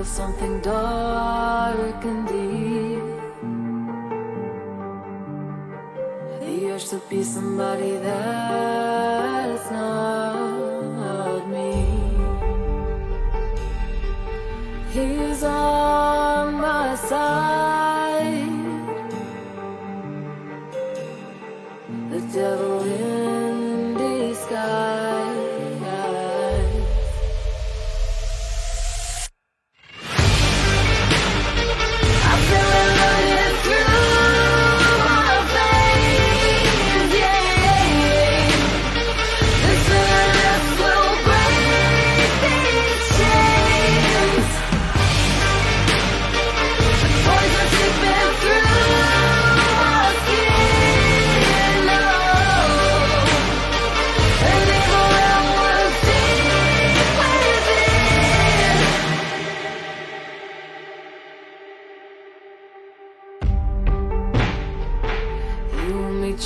something dark and deep. The urge to be somebody that's not me. He's on my side, the devil in disguise.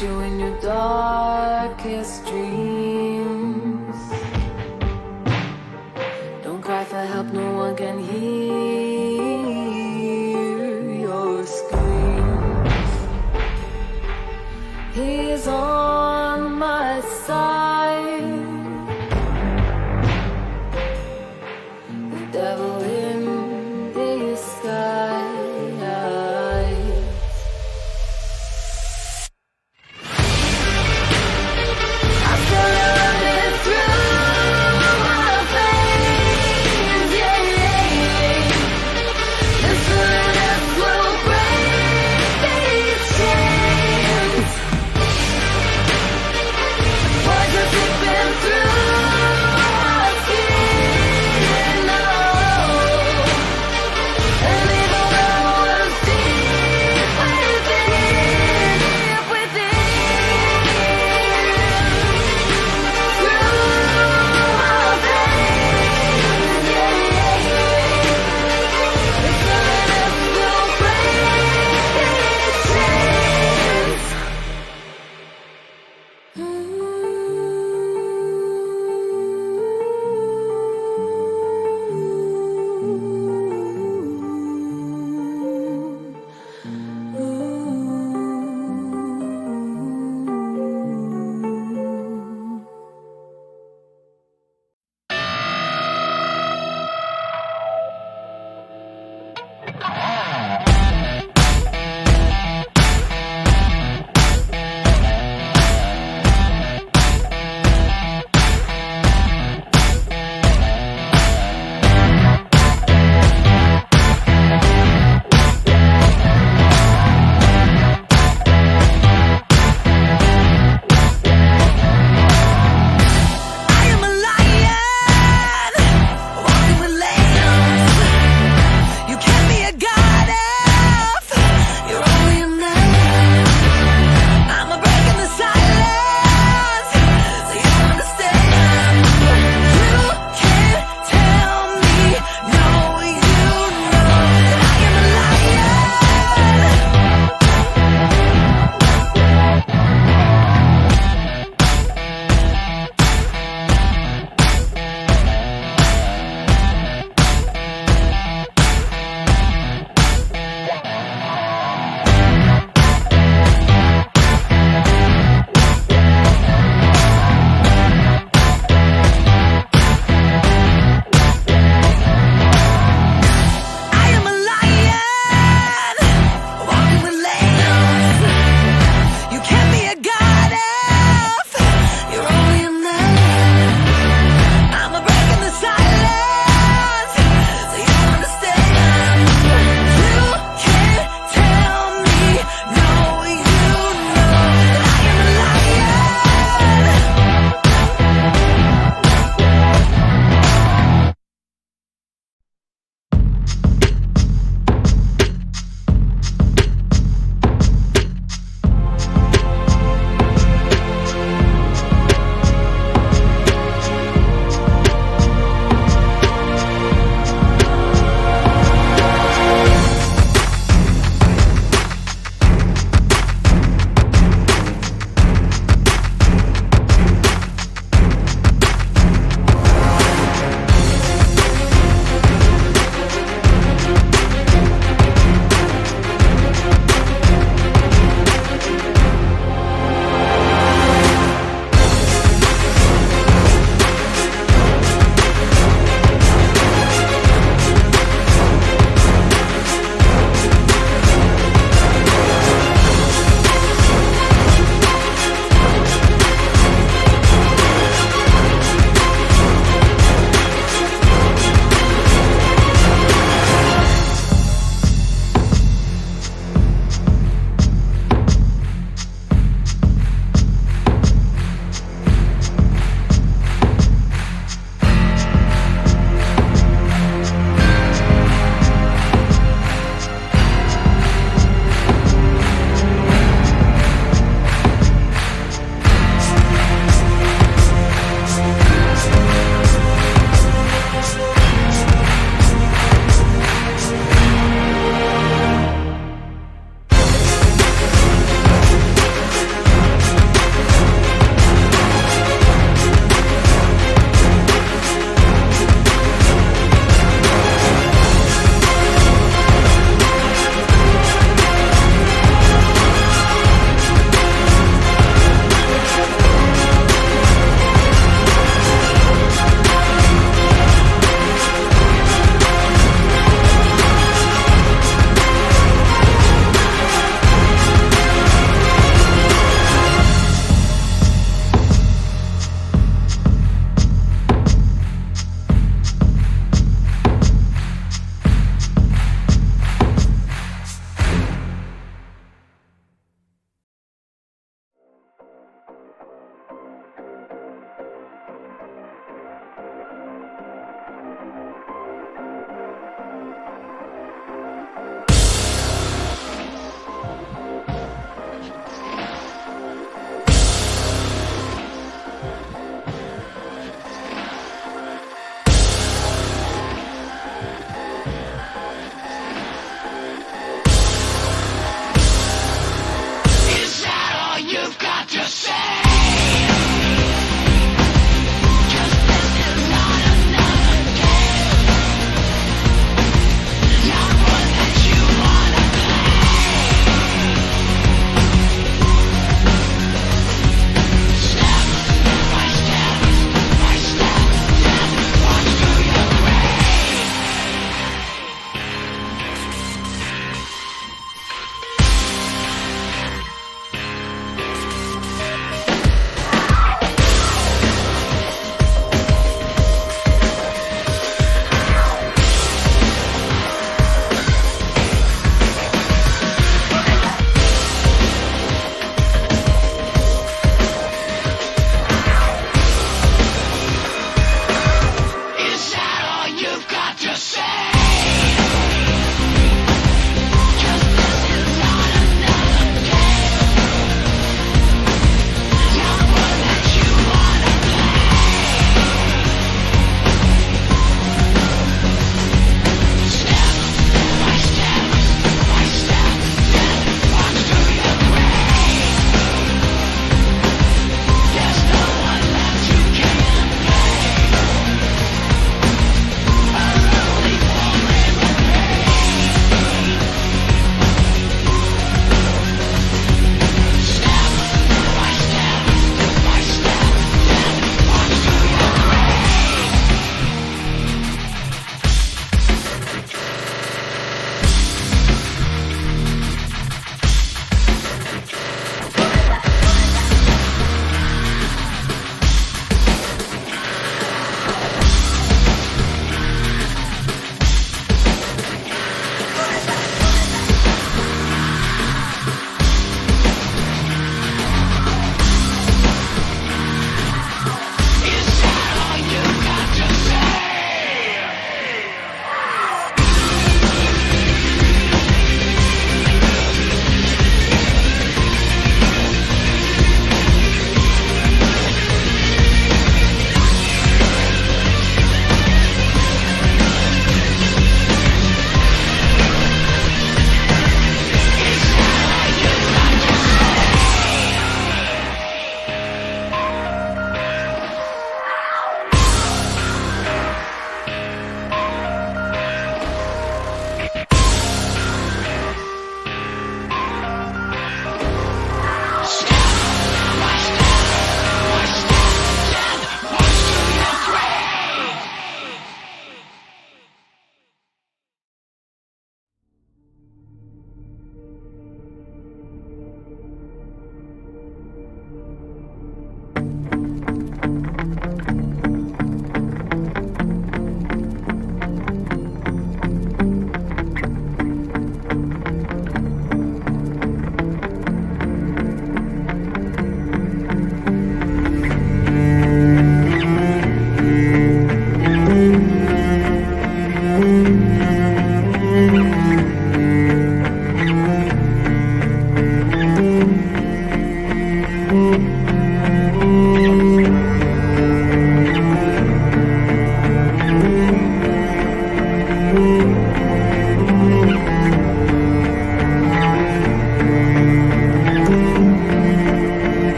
You in your darkest dreams. Don't cry for help, no one can hear your screams. He's on my side, the devil in disguise. I feel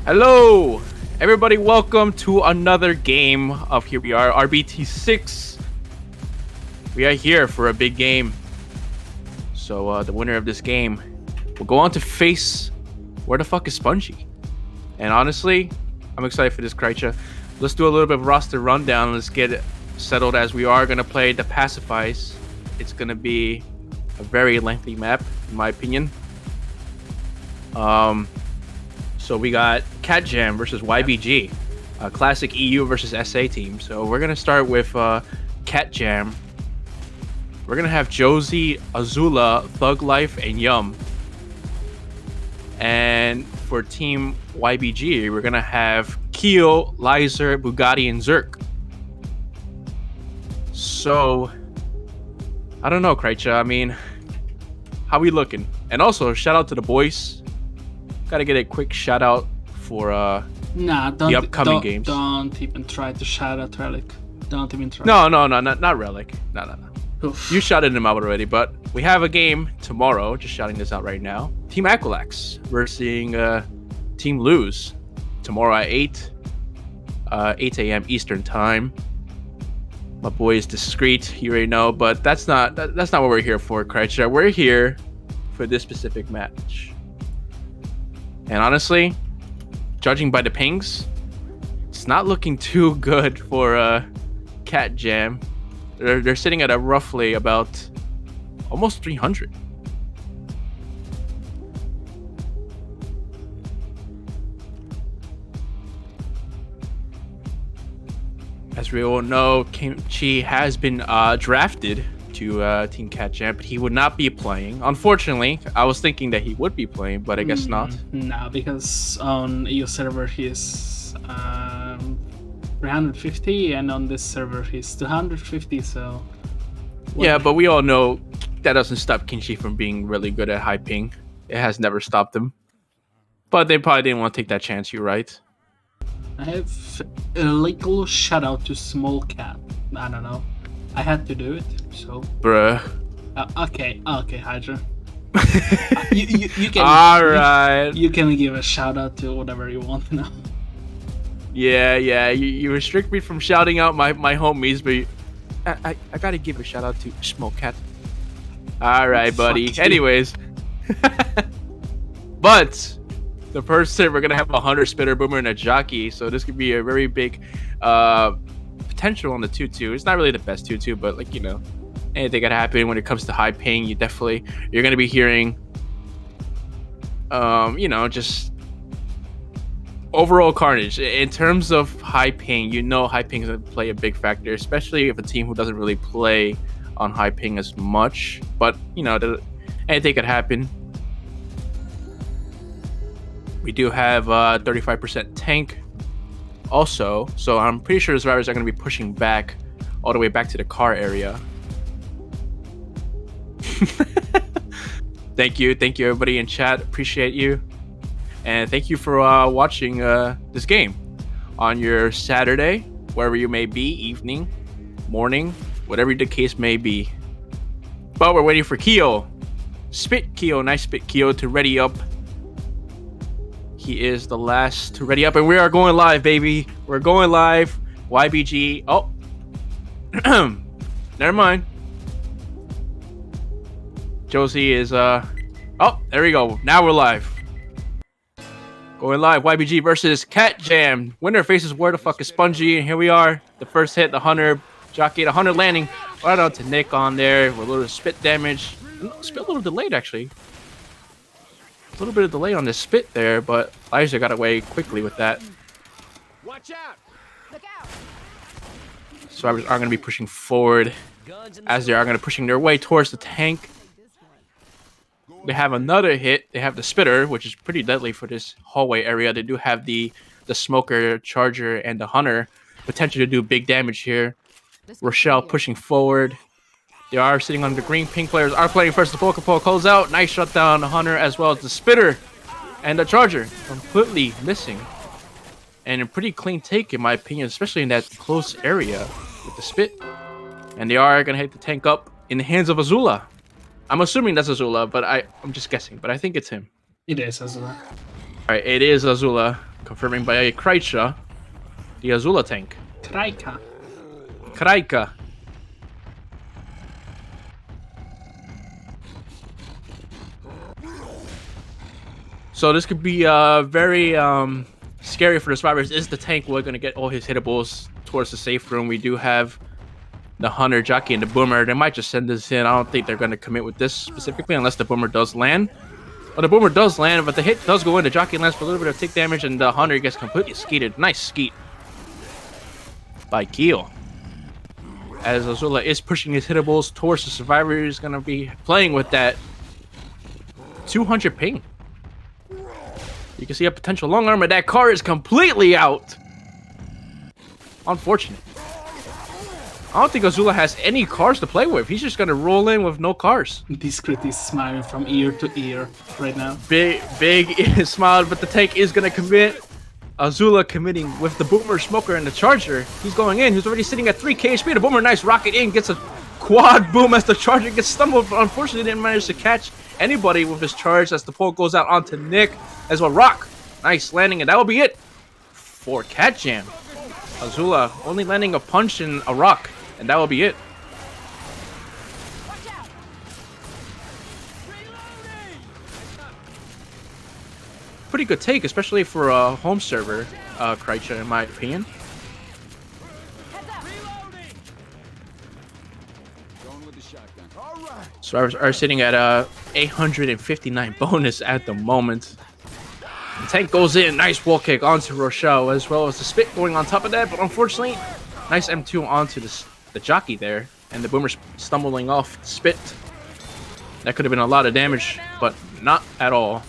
Hello, everybody. Welcome to another game of Here We Are, RBT6. We are here for a big game. So the winner of this game will go on to face where the fuck is Spongy. And honestly, I'm excited for this, CATJAM. Let's do a little bit of roster rundown. Let's get it settled as we are going to play the Pacifies. It's going to be a very lengthy map, in my opinion. So we got CATJAM versus YBG, a classic EU versus SA team. So we're going to start with CATJAM. We're going to have Josie, Azula, Thug Life, and Yum. And for team YBG, we're going to have Keo, Lizer, Bugatti, and Zerk. So, I don't know, CATJAM. I mean, how we looking? And also, shout out to the boys. Gotta get a quick shout out for the upcoming games. Don't even try to shout out Relic. Don't even try. No, not Relic. No. Oof. You shouted him out already, but we have a game tomorrow. Just shouting this out right now. Team Aqualax versus Team Lose tomorrow at 8 a.m. Eastern time. My boy is discreet, you already know, but that's not what we're here for, CATJAM. We're here for this specific match. And honestly, judging by the pings, it's not looking too good for CATJAM. They're sitting at a roughly about almost 300. As we all know, Kimchi has been drafted to Team CATJAM, but he would not be playing. Unfortunately, I was thinking that he would be playing, but I guess not. No, because on EU server he's 350, and on this server he's 250. So yeah, but we all know that doesn't stop Kimchi from being really good at high ping. It has never stopped him. But they probably didn't want to take that chance. You're right. I have a little shout out to Small Cat. I don't know. I had to do it, so. Bruh. Okay, Hydra. You can. All right. You can give a shout out to whatever you want now. Yeah. You restrict me from shouting out my homies, but I gotta give a shout out to Small Cat. All right, buddy. Anyways, but the first hit, we're gonna have a Hunter, Spitter, Boomer, and a Jockey. So this could be a very big potential on the 2-2. It's not really the best 2-2, but like, you know, anything could happen when it comes to high ping. You're gonna be hearing you know, just overall carnage. In terms of high ping, you know high ping is gonna play a big factor, especially if a team who doesn't really play on high ping as much. But you know, anything could happen. We do have 35% tank also, so I'm pretty sure the survivors are going to be pushing back all the way back to the car area. Thank you everybody in chat, appreciate you, and thank you for watching this game on your Saturday, wherever you may be, evening, morning, whatever the case may be. But we're waiting for Keo. Spit Keo, nice Spit Keo to ready up. He is the last to ready up, and we are going live, baby. We're going live. YBG. Oh, never mind. Josie is oh, there we go. Now we're live. Going live. YBG versus CATJAM. Winner faces where the fuck is Spongy, and here we are. The first hit, the Hunter Jockey, the Hunter landing right onto Nick on there with a little spit damage. Spit a little delayed actually. A little bit of delay on the spit there, but Lizer got away quickly with that. Watch out! Look out! Survivors are going to be pushing forward as they are going to pushing their way towards the tank. They have another hit. They have the Spitter, which is pretty deadly for this hallway area. They do have the Smoker, Charger, and the Hunter. Potential to do big damage here. Rochelle pushing forward. They are sitting on the green. Pink players are playing first. The Pokeball calls out. Nice shutdown. The Hunter as well as the Spitter. And the Charger completely missing. And a pretty clean take in my opinion, especially in that close area with the spit. And they are going to hit the tank up in the hands of Azula. I'm assuming that's Azula, but I'm just guessing. But I think it's him. It is Azula. All right, it is Azula. Confirming by Kreitcha, the Azula tank. Kraika. Kraika. So this could be very scary for the survivors. Is the tank we're gonna get all his hittables towards the safe room? We do have the Hunter, Jockey, and the Boomer. They might just send this in. I don't think they're gonna commit with this specifically unless the Boomer does land. Well, the Boomer does land, but the hit does go in. The Jockey lands for a little bit of tick damage, and the Hunter gets completely skeeted. Nice skeet by Keel. As Azula is pushing his hittables towards the survivor, he's gonna be playing with that 200 ping. You can see a potential long armor. That car is completely out. Unfortunate. I don't think Azula has any cars to play with. He's just gonna roll in with no cars. This crit is smiling from ear to ear right now. Big is smiled, but the tank is gonna commit. Azula committing with the Boomer, Smoker, and the Charger. He's going in. He's already sitting at 3k HP. The Boomer, nice rocket in, gets a quad boom as the Charger gets stumbled, but unfortunately didn't manage to catch anybody with his charge as the pole goes out onto Nick as well. Rock, nice landing, and that will be it for CATJAM. Azula only landing a punch and a rock, and that will be it. Pretty good take, especially for a home server, Kreitcha, in my opinion. Survivors are sitting at a 859 bonus at the moment. The tank goes in, nice wall kick onto Rochelle, as well as the spit going on top of that, but unfortunately, nice M2 onto the Jockey there, and the Boomer stumbling off the spit. That could have been a lot of damage, but not at all.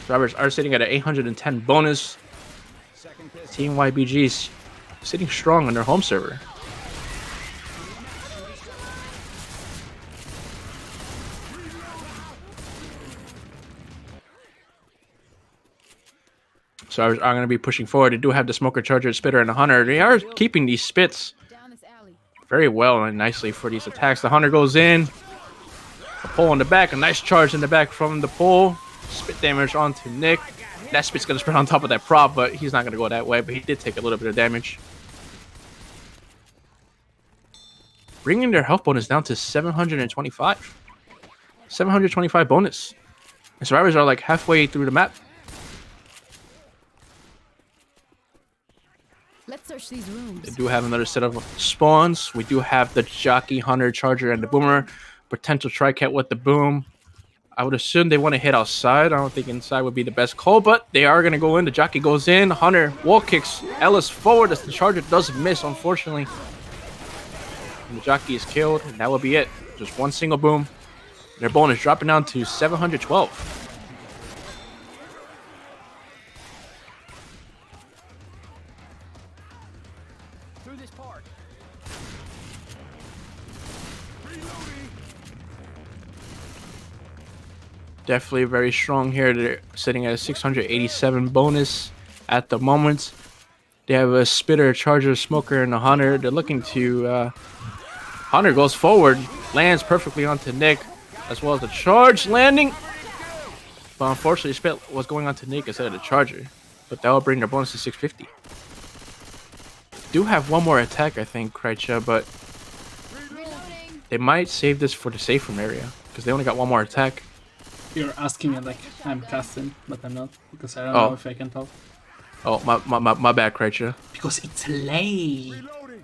Survivors are sitting at an 810 bonus. Team YBG's sitting strong on their home server. So I'm going to be pushing forward. They do have the Smoker, Charger, Spitter, and the Hunter. They are keeping these spits very well and nicely for these attacks. The Hunter goes in. A pull on the back. A nice charge in the back from the pull. Spit damage onto Nick. That spit's going to spread on top of that prop, but he's not going to go that way. But he did take a little bit of damage. Bringing their health bonus down to 725. 725 bonus. And survivors are like halfway through the map. Let's search these rooms. They do have another set of spawns. We do have the Jockey, Hunter, Charger, and the Boomer. Potential tri-cat with the boom. I would assume they want to hit outside. I don't think inside would be the best call, but they are going to go in. The Jockey goes in. Hunter wall kicks Ellis forward as the Charger does miss, unfortunately. And the Jockey is killed, and that will be it. Just one single boom. Their bonus dropping down to 712. Definitely very strong here. They're sitting at a 687 bonus at the moment. They have a Spitter, Charger, Smoker, and a Hunter. They're looking to... Hunter goes forward, lands perfectly onto Nick, as well as the charge landing. But unfortunately, Spit was going onto Nick instead of the Charger. But that will bring their bonus to 650. Do have one more attack, I think, Kreitcha, but they might save this for the safe room area because they only got one more attack. You're asking me like I'm casting, but I'm not because I don't know if I can tell. Oh, my bad, Kreitcha. Because it's late.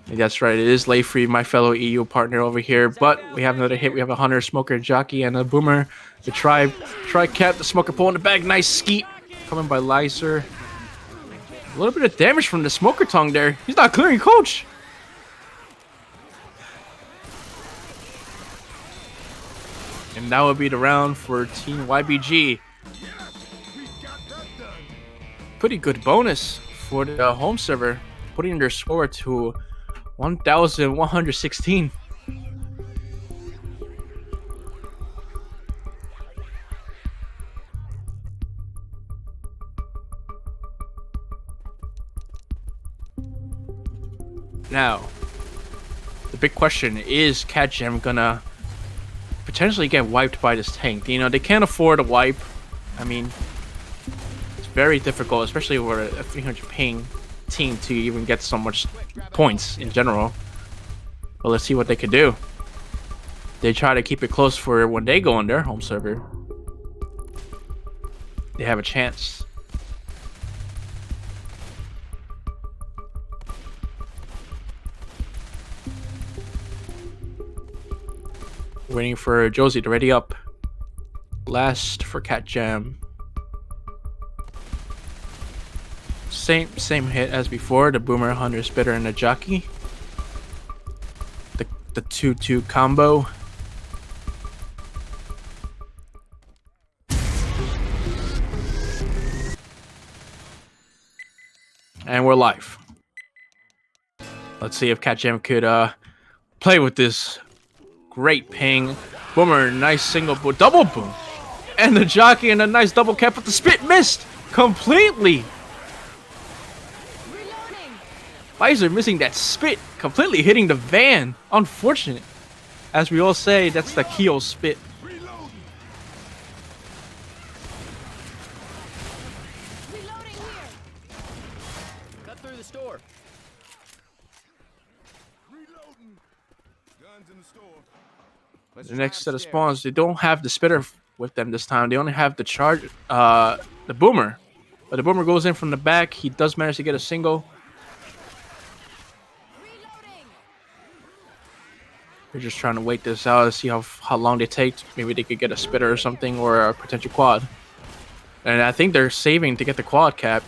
That's right, it is late free, my fellow EU partner over here. But we have another hit. We have a Hunter, Smoker, Jockey, and a Boomer. The tri-cap, the Smoker pull in the bag. Nice skeet coming by Lyser. A little bit of damage from the Smoker tongue there. He's not clearing coach. And that would be the round for Team YBG. Pretty good bonus for the home server, putting their score to 1,116. Now, the big question is CATJAM gonna potentially get wiped by this tank? You know, they can't afford a wipe. I mean, very difficult, especially for a 300 ping team to even get so much points in general. But let's see what they could do. They try to keep it close for when they go on their home server. They have a chance. Waiting for Josie to ready up. Last for CATJAM. Same hit as before. The Boomer, Hunter, Spitter, and the Jockey. The 2-2 combo. And we're live. Let's see if CATJAM could play with this great ping. Boomer, nice single boom, double boom. And the Jockey and a nice double cap, but the spit missed completely. Lizer missing that spit, completely hitting the van. Unfortunate. As we all say, that's the Keo spit. Cut through the store. The next set of spawns, they don't have the spitter with them this time. They only have the charge, the Boomer. But the Boomer goes in from the back. He does manage to get a single. They're just trying to wait this out to see how long they take. Maybe they could get a spitter or something, or a potential quad. And I think they're saving to get the quad cap.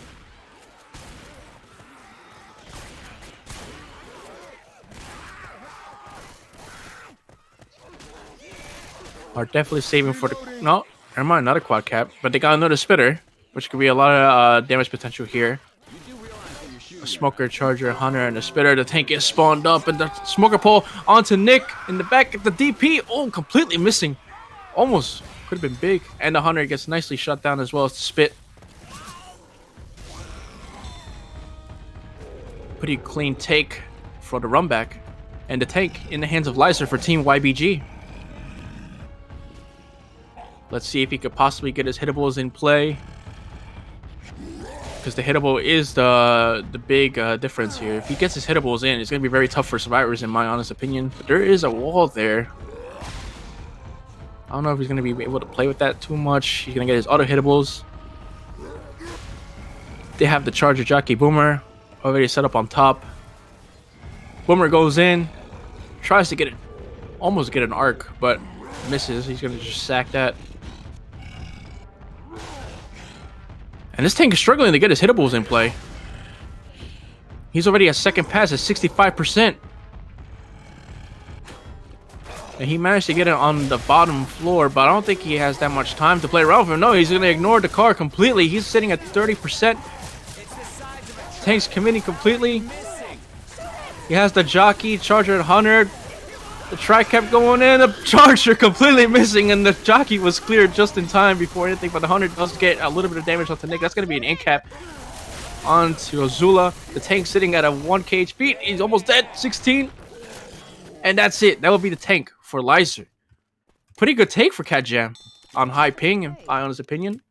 Are definitely saving for the... No, never mind, not a quad cap. But they got another spitter, which could be a lot of damage potential here. A Smoker, Charger, Hunter, and a Spitter. The tank is spawned up, and the Smoker pole onto Nick in the back at the DP. Oh, completely missing. Almost could have been big. And the Hunter gets nicely shut down as well as the Spit. Pretty clean take for the run back. And the tank in the hands of Lizer for Team YBG. Let's see if he could possibly get his hittables in play. Because the hittable is the big difference here. If he gets his hittables in, it's going to be very tough for survivors, in my honest opinion. But there is a wall there. I don't know if he's going to be able to play with that too much. He's going to get his auto hittables. They have the Charger, Jockey, Boomer already set up on top. Boomer goes in, tries to get it, almost get an arc, but misses. He's going to just sack that. And this tank is struggling to get his hittables in play. He's already at second pass at 65%. And he managed to get it on the bottom floor, but I don't think he has that much time to play around with him. No, he's going to ignore the car completely. He's sitting at 30%. Tank's committing completely. He has the Jockey, Charger, and Hunter. The try kept going in, the Charger completely missing, and the Jockey was cleared just in time before anything, but the Hunter does get a little bit of damage onto Nick. That's going to be an in cap onto Azula. The tank sitting at a 1k HP. He's almost dead, 16. And that's it. That will be the tank for Lizer. Pretty good take for CATJAM on high ping, in my honest opinion.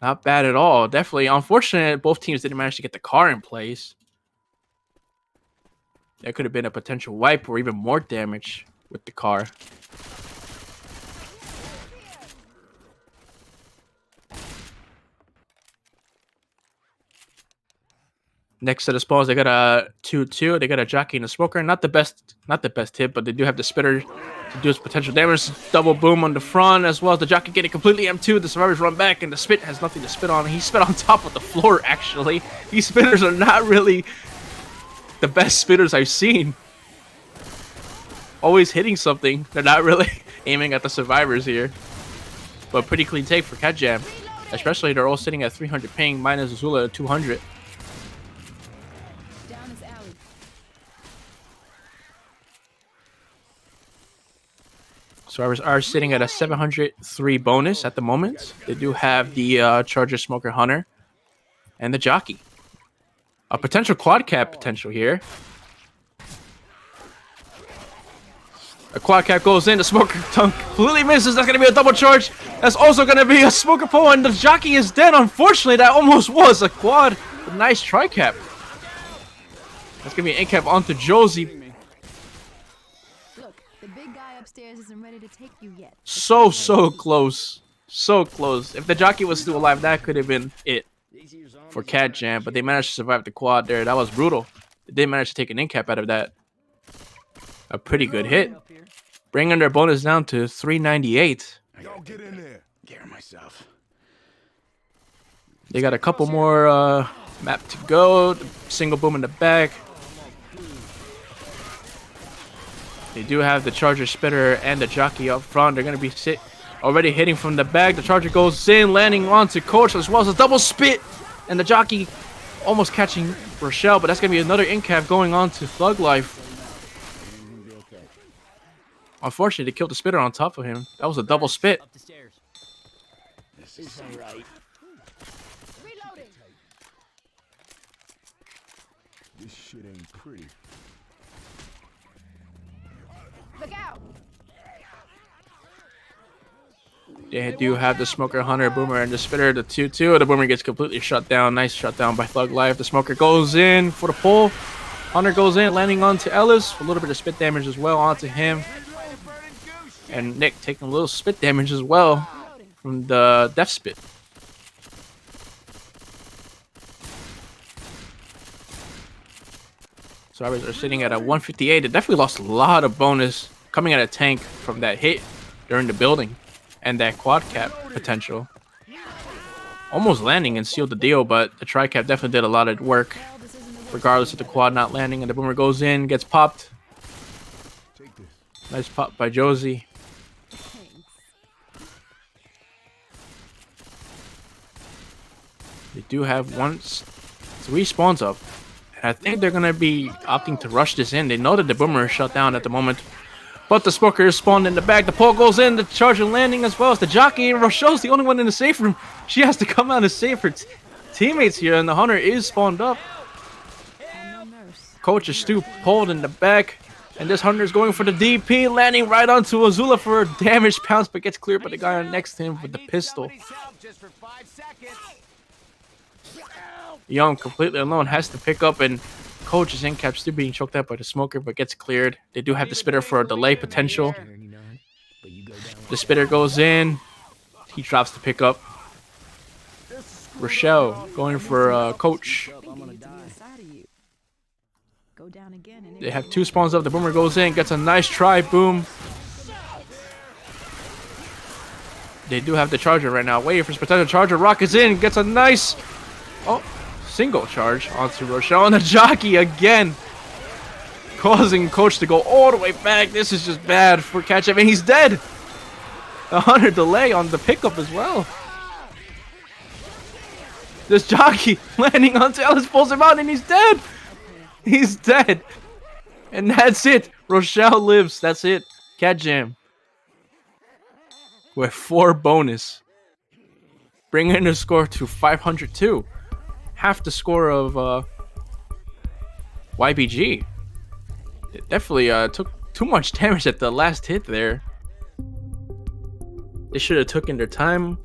Not bad at all. Definitely unfortunate both teams didn't manage to get the car in place. There could have been a potential wipe or even more damage with the car. Next set of spawns, they got a 2-2. They got a Jockey and a Smoker. Not the best hit, but they do have the Spitter to do its potential damage. Double boom on the front, as well as the Jockey getting completely M2. The survivors run back, and the Spit has nothing to spit on. He spit on top of the floor, actually. These spitters are not really the best spitters I've seen. Always hitting something. They're not really aiming at the survivors here. But pretty clean take for CATJAM. Especially they're all sitting at 300 ping, minus Azula at 200. Survivors are sitting at a 703 bonus at the moment. They do have the Charger, Smoker, Hunter, and the Jockey. A potential quad cap potential here. The quad cap goes in. The smoker tongue completely misses. That's going to be a double charge. That's also going to be a smoker pole. And the jockey is dead. Unfortunately, that almost was a quad. A nice tri cap. That's going to be an in cap onto Josie. Look, the big guy upstairs isn't ready to take you yet. So close. So close. If the jockey was still alive, that could have been it for CATJAM. But they managed to survive the quad there. That was brutal. They did manage to take an in cap out of that. A pretty good hit. Bringing their bonus down to 398. Y'all get in there. Get myself. They got a couple more map to go. The single boom in the back. They do have the charger spitter and the jockey up front. They're going to be already hitting from the back. The charger goes in, landing onto Coach as well as a double spit. And the jockey almost catching Rochelle, but that's going to be another in cap going on to Thug Life. Unfortunately, they killed the spitter on top of him. That was a double spit. Up the stairs. This is alright. Reloading. This shit ain't pretty. Look out. They do have the smoker, hunter, boomer, and the spitter. The 2-2. The boomer gets completely shut down. Nice shutdown by Thug Life. The smoker goes in for the pull. Hunter goes in, landing onto Ellis. A little bit of spit damage as well onto him. And Nick taking a little spit damage as well from the death spit. Survivors are sitting at a 158. It definitely lost a lot of bonus coming out of tank from that hit during the building and that quad cap potential. Almost landing and sealed the deal, but the tri cap definitely did a lot of work regardless of the quad not landing. And the boomer goes in, gets popped. Nice pop by Josie. They do have 3 spawns up. And I think they're going to be opting to rush this in. They know that the boomer is shut down at the moment. But the smoker is spawned in the back. The pole goes in. The charger landing as well as the jockey. And Rochelle's the only one in the safe room. She has to come out and save her teammates here. And the hunter is spawned up. Coach is still pulled in the back. And this hunter is going for the DP. Landing right onto Azula for a damage pounce. But gets cleared by the guy next to him with the pistol. Young completely alone has to pick up, and Coach is in cap, still being choked out by the smoker, but gets cleared. They do have the spitter for a delay potential. The spitter goes in. He drops the pickup. Rochelle going for Coach. They have 2 spawns up. The boomer goes in, gets a nice try. Boom. They do have the charger right now. Waiting for his potential charger. Rockets in, gets a nice single charge onto Rochelle, and the jockey again causing Coach to go all the way back. This is just bad for CATJAM, and he's dead. The hunter delay on the pickup as well. This jockey landing onto Ellis, pulls him out, and he's dead. He's dead. And that's it. Rochelle lives. That's it. CATJAM with 4 bonus, bringing the score to 502. Half the score of YBG. It definitely took too much damage at the last hit there. They should have taken their time,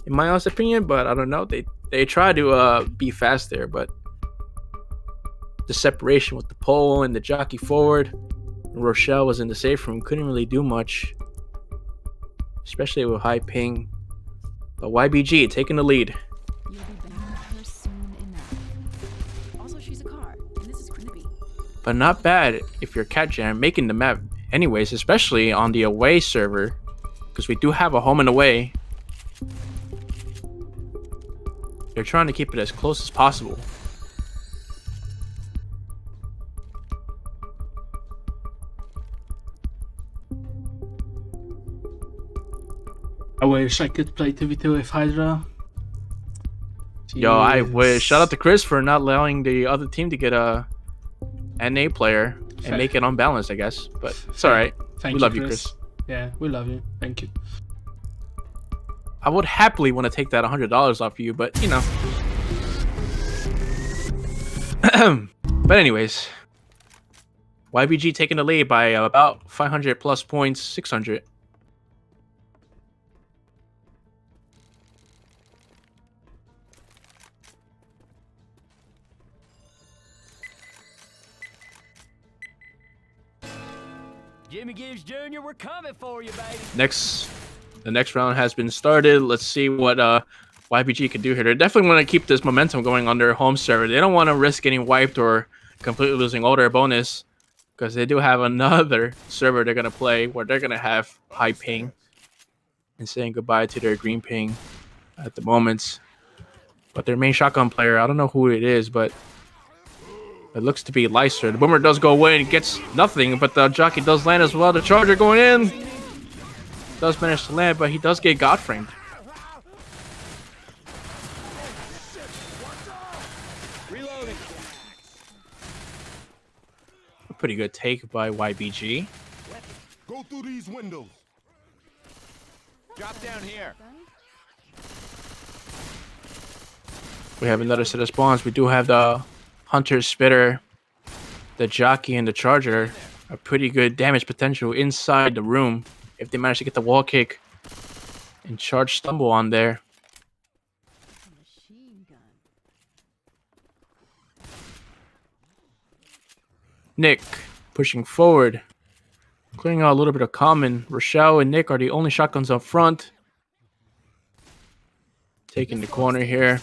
in my honest opinion, but I don't know. They tried to be fast there, but the separation with the pole and the jockey forward, and Rochelle was in the safe room, couldn't really do much, especially with high ping. But YBG taking the lead. But not bad if you're CATJAM making the map anyways, especially on the away server, because we do have a home and away. They're trying to keep it as close as possible. I wish I could play 2v2 with Hydra. Yo, I wish. Shout out to Chris for not allowing the other team to get a NA player and make it unbalanced, I guess. But it's alright. We love you, Chris. Yeah, we love you. Thank you. I would happily want to take that $100 off you, but you know. But anyways, YBG taking the lead by about 500 plus points, 600. Jimmy Gibbs Jr., we're coming for you, baby. The next round has been started. Let's see what YBG can do here. They definitely want to keep this momentum going on their home server. They don't want to risk getting wiped or completely losing all their bonus, because they do have another server they're going to play where they're going to have high ping and saying goodbye to their green ping at the moment. But their main shotgun player, I don't know who it is, but it looks to be Lyser. The boomer does go away and gets nothing, but the jockey does land as well. The charger going in. Does manage to land, but he does get god framed. Reloading. A pretty good take by YBG. Go through these windows. Drop down here. We have another set of spawns. We do have the Hunter, Spitter, the jockey, and the charger. A pretty good damage potential inside the room if they manage to get the wall kick and charge stumble on there. Nick pushing forward, clearing out a little bit of common. Rochelle and Nick are the only shotguns up front. Taking the corner here.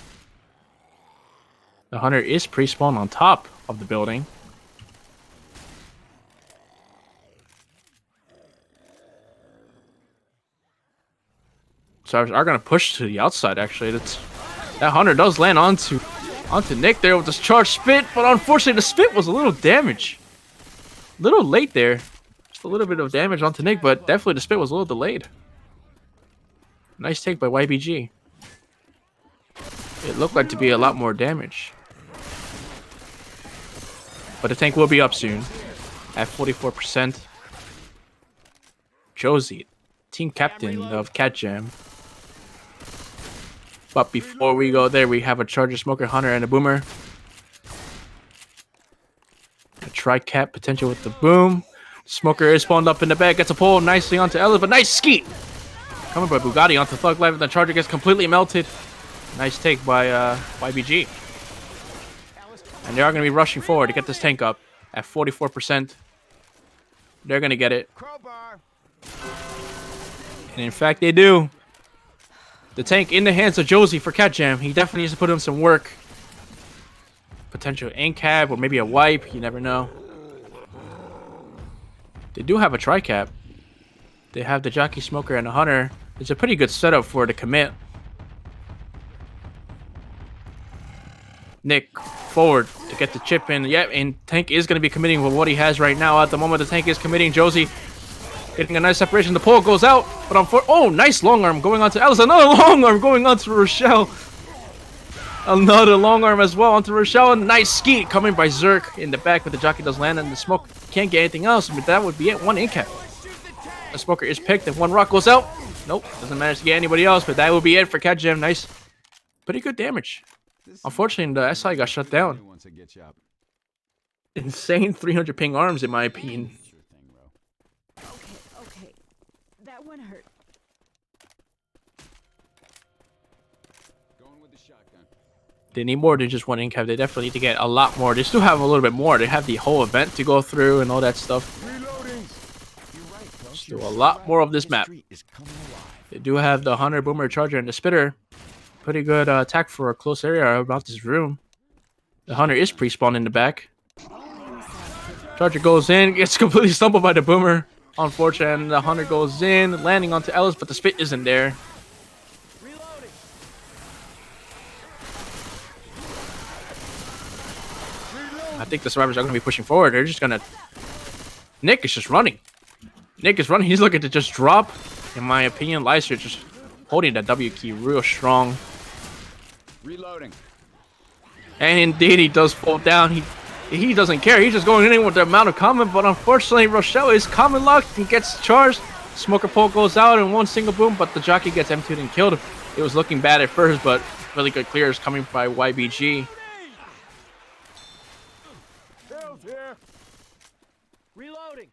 The Hunter is pre-spawned on top of the building. So are going to push to the outside, actually. That Hunter does land onto Nick there with this charged spit, but unfortunately the spit was a little damaged. A little late there. Just a little bit of damage onto Nick, but definitely the spit was a little delayed. Nice take by YBG. It looked like to be a lot more damage. But the tank will be up soon at 44%. Josie, team captain of CATJAM. But before we go there, we have a Charger, Smoker, Hunter, and a Boomer. A tri-cap potential with the boom. Smoker is spawned up in the back, gets a pull nicely onto Ellis, but nice skeet! Coming by Bugatti onto Thug Life, and the Charger gets completely melted. Nice take by YBG. And they are going to be rushing forward to get this tank up at 44%. They're going to get it. And in fact, they do. The tank in the hands of Josie for CATJAM. He definitely needs to put in some work. Potential in-cab or maybe a wipe. You never know. They do have a tri-cap. They have the Jockey, Smoker, and the Hunter. It's a pretty good setup for the commit. Nick forward to get the chip in. Yep, and tank is going to be committing with what he has right now. At the moment, the tank is committing. Josie getting a nice separation. The pull goes out, but oh, nice long arm going on to Alice. Another long arm going on to Rochelle. Another long arm as well onto Rochelle. And nice skeet coming by Zerk in the back, but the jockey does land, and the smoke can't get anything else. But that would be it. One in-cap. The smoker is picked, and one rock goes out. Nope, doesn't manage to get anybody else, but that will be it for CATJAM. Nice. Pretty good damage. Unfortunately, the SI got shut down. Insane 300 ping arms, in my opinion. Okay. That one hurt. They need more than just one in-cap. They definitely need to get a lot more. They still have a little bit more. They have the whole event to go through and all that stuff. Still a lot more of this map. They do have the Hunter, Boomer, Charger, and the Spitter. Pretty good attack for a close area about this room. The Hunter is pre-spawned in the back. Charger goes in, gets completely stumbled by the Boomer. Unfortunate, and the Hunter goes in, landing onto Ellis, but the spit isn't there. I think the survivors are going to be pushing forward. They're just going to... Nick is just running. Nick is running. He's looking to just drop. In my opinion, Lyser just holding that W key real strong. Reloading. And indeed, he does fall down. He doesn't care. He's just going in with the amount of common. But unfortunately, Rochelle is common locked and gets charged. Smoker pole goes out in one single boom, but the jockey gets emptied and killed. It was looking bad at first, but really good clears coming by YBG. Reloading.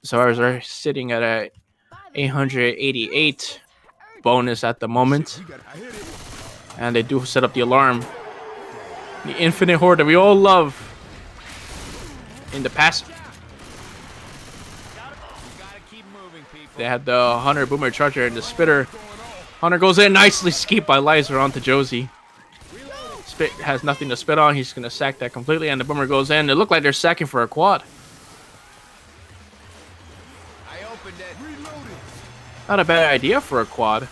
Survivors are sitting at a 888 bonus at the moment. I hit it. And they do set up the alarm. The infinite horde that we all love in the past. Gotta keep moving, people. They had the Hunter Boomer Charger and the Spitter. Hunter goes in, nicely skeeved by Lizer onto Josie. Spit has nothing to spit on. He's going to sack that completely, and the Boomer goes in. It looked like they're sacking for a quad. I opened it. Not a bad idea for a quad.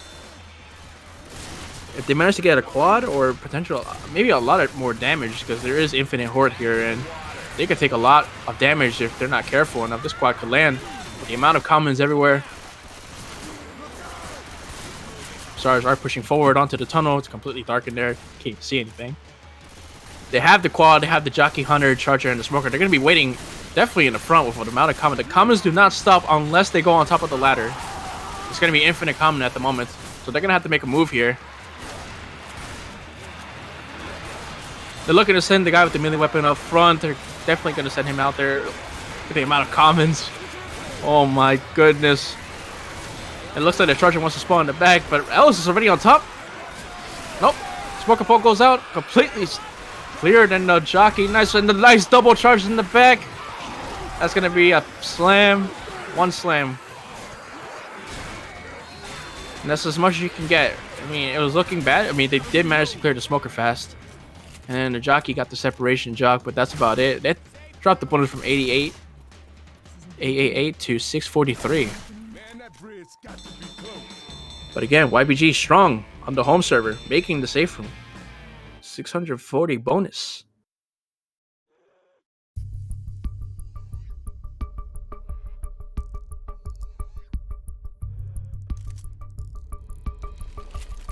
If they manage to get a quad or potential, maybe a lot of more damage, because there is infinite horde here, and they could take a lot of damage if they're not careful enough. This quad could land. The amount of commons everywhere. Stars are pushing forward onto the tunnel. It's completely dark in there. Can't see anything. They have the quad. They have the Jockey, Hunter, Charger, and the Smoker. They're going to be waiting definitely in the front with the amount of common. The commons do not stop unless they go on top of the ladder. It's going to be infinite common at the moment. So they're going to have to make a move here. They're looking to send the guy with the melee weapon up front. They're definitely going to send him out there. Look at the amount of commons. Oh my goodness. It looks like the Charger wants to spawn in the back, but Ellis is already on top. Nope. Smoker Pole goes out. Completely cleared, and the Jockey. Nice, and the nice double charge in the back. That's going to be a slam. One slam. And that's as much as you can get. I mean, it was looking bad. I mean, they did manage to clear the Smoker fast. And then the Jockey got the separation jog, but that's about it. That dropped the bonus from 888 to 643. Man, that bridge got to be close. But again, YBG strong on the home server, making the safe room. 640 bonus.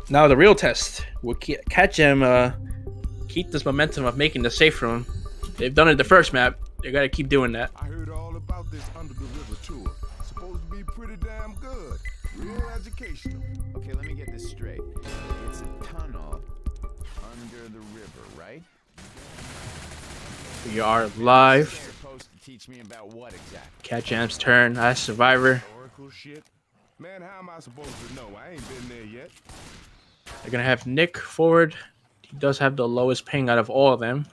Now the real test. Will CATJAM keep this momentum of making the safe room? They've done it the first map. They gotta keep doing that. I heard all about this under the river tour. Supposed to be pretty damn good. Real educational. Okay, let me get this straight. It's a tunnel under the river, right? We are live. Supposed to teach me about what exactly? CATJAM's turn as Survivor. Oracle shit. Man, how am I supposed to know? I ain't been there yet. They're gonna have Nick forward. He does have the lowest ping out of all of them.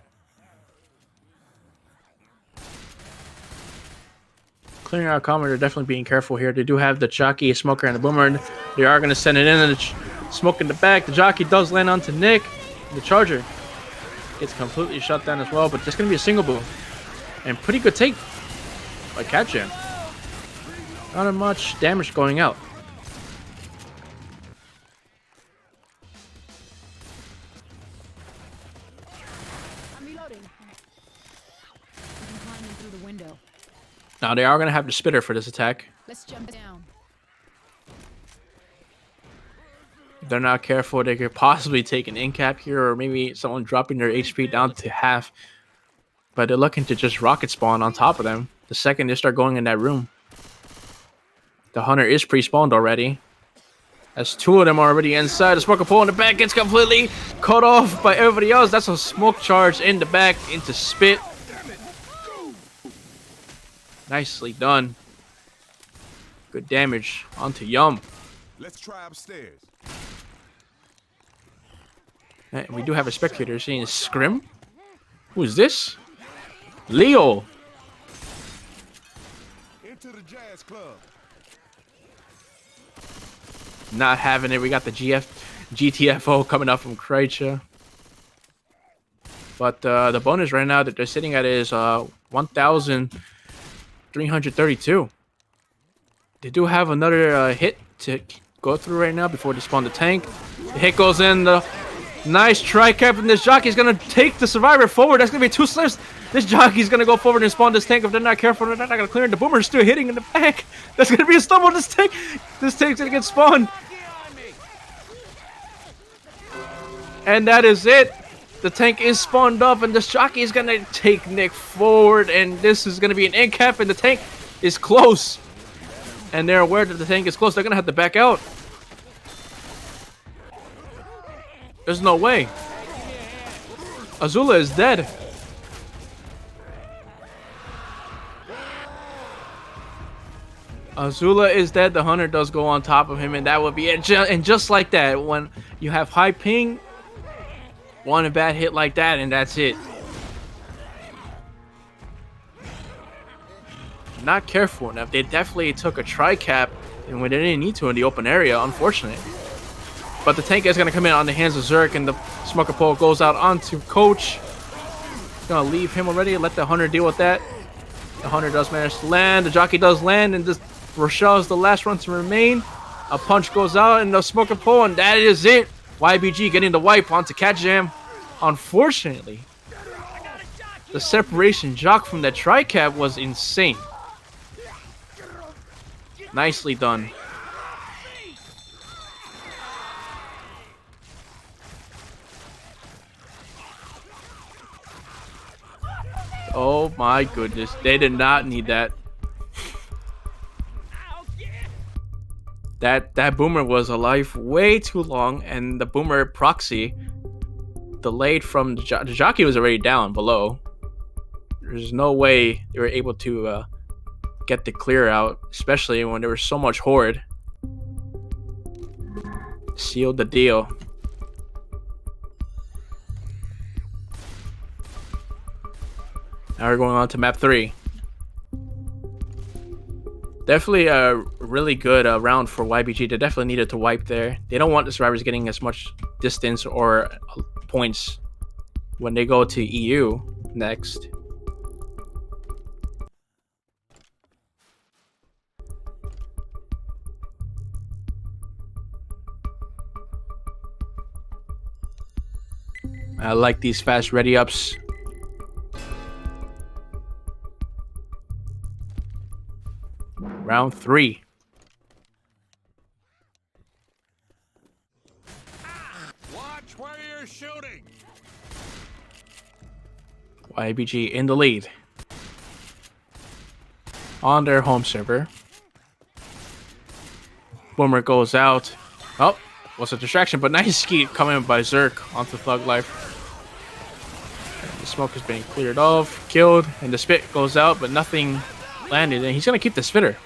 Clearing out common, they're definitely being careful here. They do have the Jockey, Smoker, and the Boomer. And they are going to send it in, and the Smoke in the back. The Jockey does land onto Nick. The Charger gets completely shut down as well, but just going to be a single boom. And pretty good take by CATJAM. Not much damage going out. I'm reloading. I'm climbing through the window. Now they are going to have the Spitter for this attack. Let's jump down. If they're not careful, they could possibly take an in-cap here, or maybe someone dropping their HP down to half. But they're looking to just rocket spawn on top of them the second they start going in that room. The Hunter is pre-spawned already. As two of them are already inside. The Smoker Pole in the back gets completely cut off by everybody else. That's a smoke charge in the back into Spit. Nicely done. Good damage onto Yum. Let's try upstairs. And we do have a spectator seeing Scrim. Who is this? Leo. Into the jazz club. Not having it. We got the GTFO coming up from Kreitcha. But the bonus right now that they're sitting at is 1,332. They do have another hit to go through right now before they spawn the tank. The hit goes in. The nice tri-cap, and this Jockey's going to take the Survivor forward. That's going to be 2 slips. This Jockey's going to go forward and spawn this tank. If they're not careful, they're not going to clear it. The Boomer's still hitting in the back. That's going to be a stumble. This tank's going to get spawned. And that is it. The tank is spawned up, and this Jockey is going to take Nick forward, and this is going to be an end cap, and the tank is close. And they're aware that the tank is close. They're going to have to back out. There's no way. Azula is dead. Azula is dead. The hunter does go on top of him, and that would be it. And just like that, when you have high ping, one bad hit like that, and that's it. Not careful enough. They definitely took a tri-cap, and when they didn't need to in the open area, unfortunate. But the tank is going to come in on the hands of Zerk, and the smoker pole goes out onto Coach. Going to leave him already, let the hunter deal with that. The hunter does manage to land. The jockey does land, and this Rochelle is the last one to remain. A punch goes out, and the smoker pole, and that is it. YBG getting the wipe onto CATJAM. Unfortunately, the separation jock from that tri-cap was insane. Nicely done. Oh my goodness, they did not need that. That boomer was alive way too long, and the boomer proxy delayed from the jockey was already down below. There's no way they were able to get the clear out, especially when there was so much horde. Sealed the deal. Now we're going on to map 3. Definitely a really good round for YBG. They definitely needed to wipe there. They don't want the survivors getting as much distance or points when they go to EU next. I like these fast ready ups. Round 3. Watch where you're shooting. YBG in the lead on their home server. Boomer goes out. Oh, was a distraction, but nice skeet coming by Zerk onto Thug Life. And the smoke is being cleared off, killed, and the spit goes out, but nothing landed, and he's gonna keep the spitter.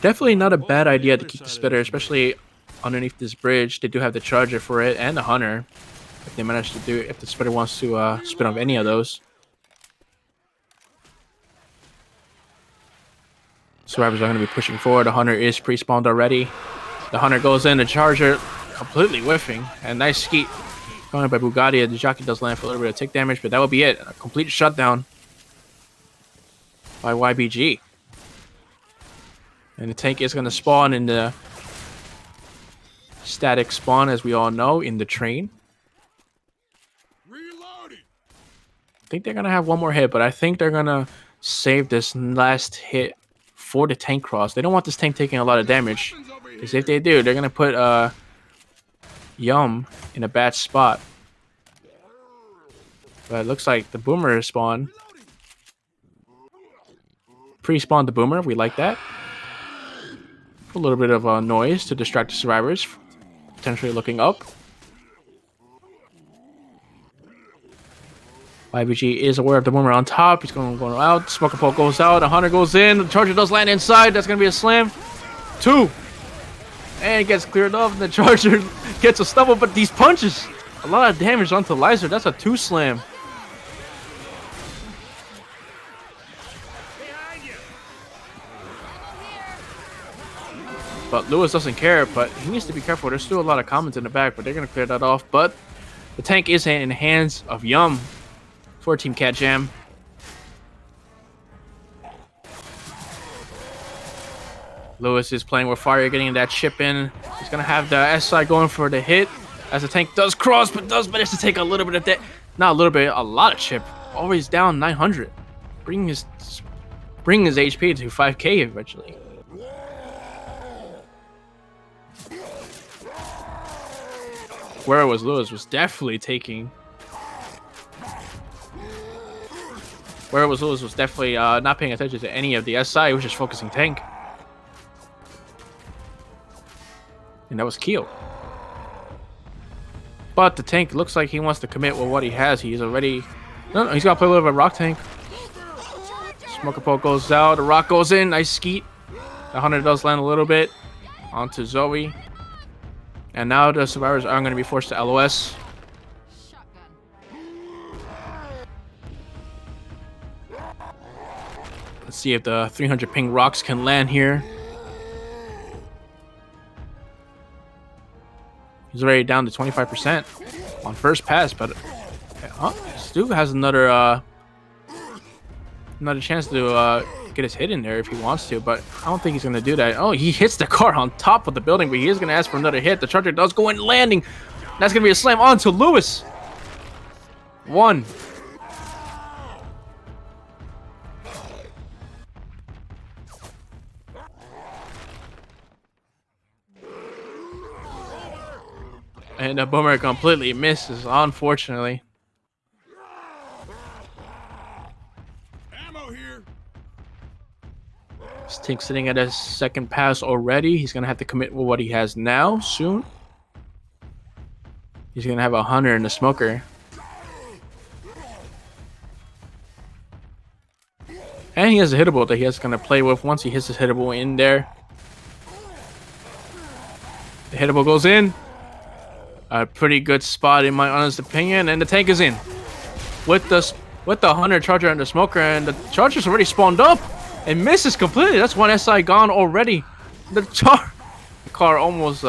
Definitely not a bad idea to keep the spitter, especially underneath this bridge. They do have the charger for it and the hunter. If they manage to do it, if the spitter wants to spin off any of those. Survivors are going to be pushing forward. The hunter is pre-spawned already. The hunter goes in, the charger completely whiffing. And nice skeet going by Bugatti. The jockey does land for a little bit of tick damage, but that will be it. A complete shutdown by YBG. And the tank is going to spawn in the static spawn, as we all know, in the train. Reloading. I think they're going to have one more hit, but I think they're going to save this last hit for the tank cross. They don't want this tank taking a lot of damage, because if they do, they're going to put Yum in a bad spot. But it looks like the boomer is spawned. Pre-spawned the boomer. We like that. A little bit of noise to distract the survivors, potentially looking up. YBG is aware of the boomer on top. He's going out. Smoker pole goes out. The hunter goes in. The charger does land inside. That's going to be a slam. 2. And it gets cleared off. And the charger gets a stumble. But these punches, a lot of damage onto Lizer. That's a 2 slam. But Lewis doesn't care, but he needs to be careful. There's still a lot of comments in the back, but they're going to clear that off. But the tank is in the hands of Yum for Team CATJAM. Lewis is playing with fire, getting that chip in. He's going to have the SI going for the hit as the tank does cross, but does manage to take a little bit of that. Not a little bit, a lot of chip. Always down 900. Bringing his HP to 5k eventually. Where was Lewis was definitely taking. Where was Lewis was definitely not paying attention to any of the SI. He was just focusing tank. And that was Keel. But the tank looks like he wants to commit with what he has. He's already... No, he's got to play a little bit of a rock tank. Smoker pole goes out. The rock goes in. Nice skeet. The hunter does land a little bit onto Zoe. And now the survivors are going to be forced to LOS. Let's see if the 300 ping rocks can land here. He's already down to 25% on first pass, but Stu has another chance to get his hit in there if he wants to, but I don't think he's going to do that. Oh, he hits the car on top of the building, but he is going to ask for another hit. The charger does go in, landing. That's going to be a slam onto Lewis. 1. And the boomer completely misses, unfortunately. Ammo here. This tank's sitting at his second pass already. He's going to have to commit with what he has now soon. He's going to have a hunter and a smoker. And he has a hittable that he is going to play with once he hits his hittable in there. The hittable goes in. A pretty good spot in my honest opinion, and the tank is in with the hunter, charger, and the smoker, and the charger's already spawned up and misses completely. That's one SI gone already. The car almost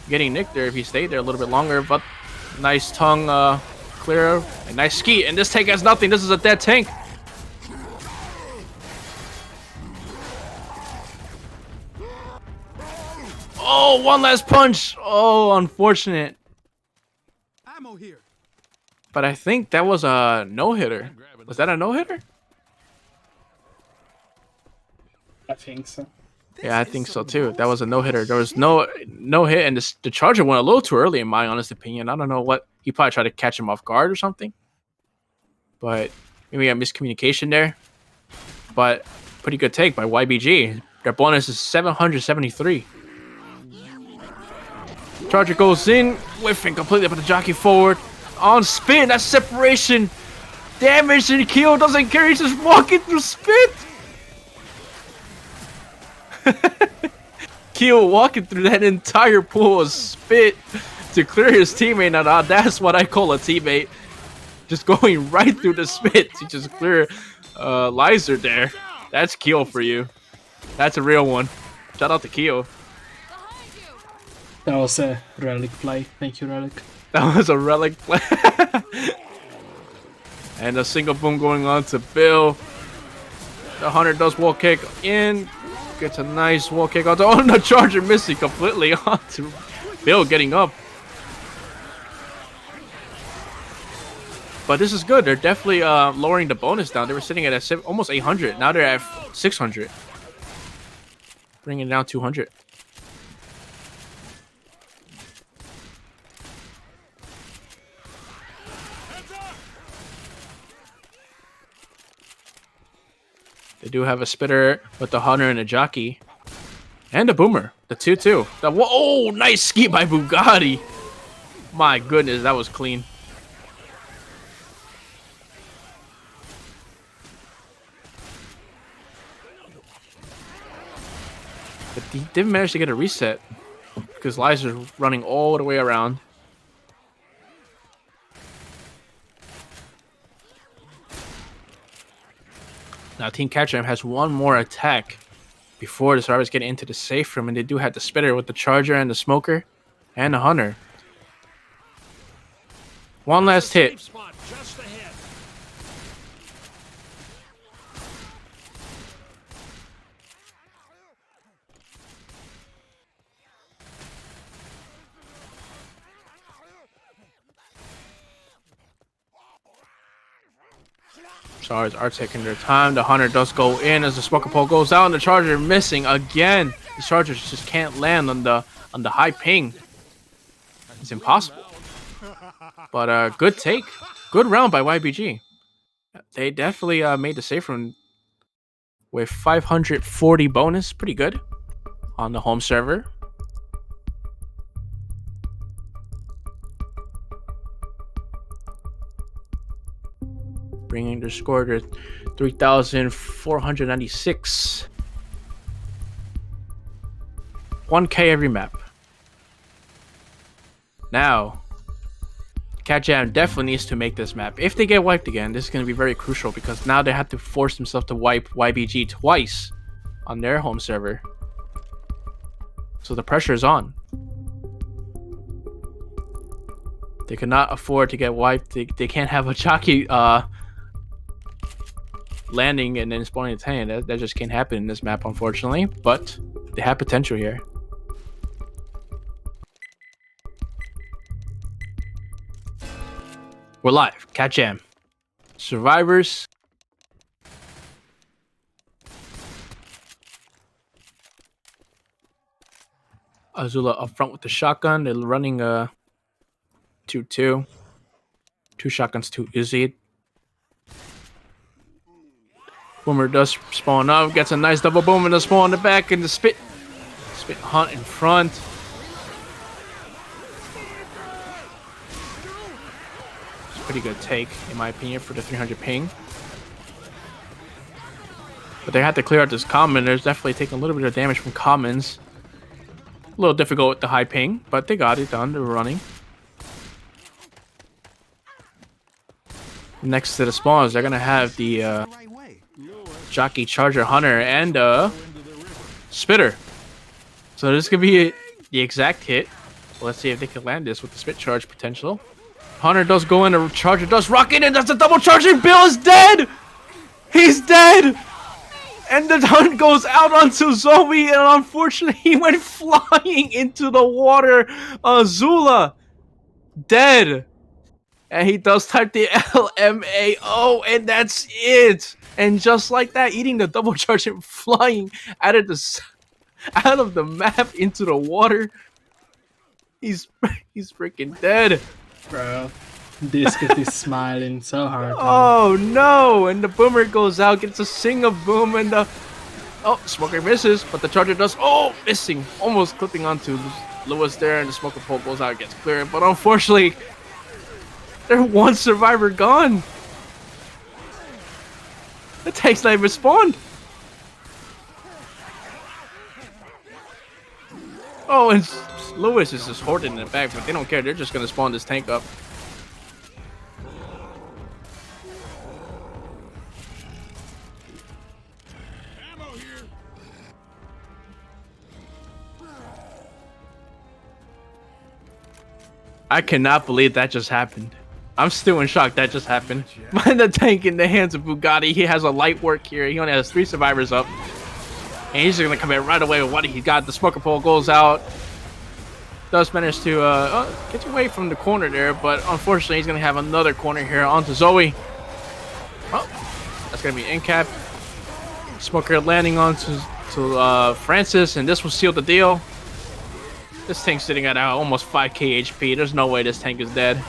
getting nicked there if he stayed there a little bit longer, but nice tongue clear and nice ski. And this tank has nothing. This is a dead tank. Oh, one last punch. Oh, unfortunate. Ammo here. But I think that was a no-hitter. Was that a no-hitter? I think so. Yeah, I think so too. That was a no-hitter. There was no hit, and the charger went a little too early, in my honest opinion. I don't know what he probably tried to catch him off guard or something. But maybe a miscommunication there. But pretty good take by YBG. Their bonus is 773. Charger goes in, whiffing completely, but the jockey forward on spin. That's separation. Damage, and Keo doesn't care. He's just walking through spit. Keo walking through that entire pool of spit to clear his teammate. Now that's what I call a teammate. Just going right through the spit to just clear Lizer there. That's Keo for you. That's a real one. Shout out to Keo. That was a relic play. Thank you, relic. That was a relic play. And a single boom going on to Bill. The hunter does wall kick in. Gets a nice wall kick onto. Oh, the charger missing completely onto Bill getting up. But this is good. They're definitely lowering the bonus down. They were sitting at almost 800. Now they're at 600. Bringing it down 200. They do have a spitter with the hunter and a jockey. And a boomer. The 2-2. Oh, nice ski by Bugatti. My goodness, that was clean. But he didn't manage to get a reset. Because Lizer's running all the way around. Now, Team CATJAM has one more attack before the survivors get into the safe room, and they do have the spitter with the charger and the smoker and the hunter. One last hit. Stars are taking their time. The hunter does go in as the smoker pole goes out, and the charger missing again. The chargers just can't land on the high ping. It's impossible. But good take, good round by YBG. They definitely made the safe room with 540 bonus, pretty good on the home server. bringing their score to 3,496. 1K every map. Now, CATJAM definitely needs to make this map. If they get wiped again, this is going to be very crucial because now they have to force themselves to wipe YBG twice on their home server. So the pressure is on. They cannot afford to get wiped. They can't have a jockey landing and then spawning a tank. That just can't happen in this map, unfortunately. But they have potential here. We're live. CATJAM. Survivors. Azula up front with the shotgun. They're running 2-2. 2 shotguns, 2 Uzi. Boomer does spawn up. Gets a nice double boom and the spawn in the back and the spit hunt in front. It's a pretty good take, in my opinion, for the 300 ping. But they had to clear out this common. There's definitely taking a little bit of damage from commons. A little difficult with the high ping, but they got it done. They were running. Next to the spawns, they're gonna have the Jockey, Charger, Hunter, and Spitter. So this could be the exact hit. Let's see if they can land this with the spit charge potential. Hunter does go in, the Charger does rock in, and that's a double charger. Bill is dead! He's dead! And the hunt goes out onto Zoe, and unfortunately he went flying into the water. Azula, dead. And he does type the LMAO, and that's it. And just like that, eating the double charge and flying out of the map into the water. He's freaking dead. Bro, this kid is smiling so hard. Oh no! And the boomer goes out, gets a single boom, and the smoker misses, but the charger does missing, almost clipping onto Lewis there, and the smoker pole goes out, gets cleared, but unfortunately, there's one survivor gone. The tank's not even spawned. Oh, and Lewis is just hoarding in the back, but they don't care. They're just gonna spawn this tank up. I cannot believe that just happened. I'm still in shock that just happened. Find the tank in the hands of Bugatti. He has a light work here. He only has 3 survivors up. And he's just going to come in right away with what he got. The smoker pole goes out. Does manage to get away from the corner there. But unfortunately, he's going to have another corner here onto Zoe. Oh, that's going to be in cap. Smoker landing onto Francis. And this will seal the deal. This tank's sitting at almost 5k HP. There's no way this tank is dead.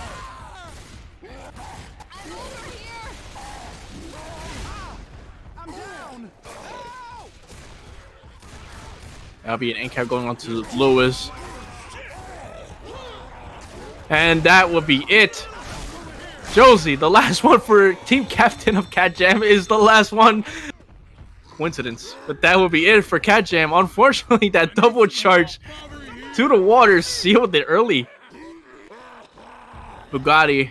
That'll be an end cap going on to Lewis. And that will be it. Josie, the last one for team captain of CATJAM, is the last one. Coincidence. But that will be it for CATJAM. Unfortunately, that double charge to the water sealed it early. Bugatti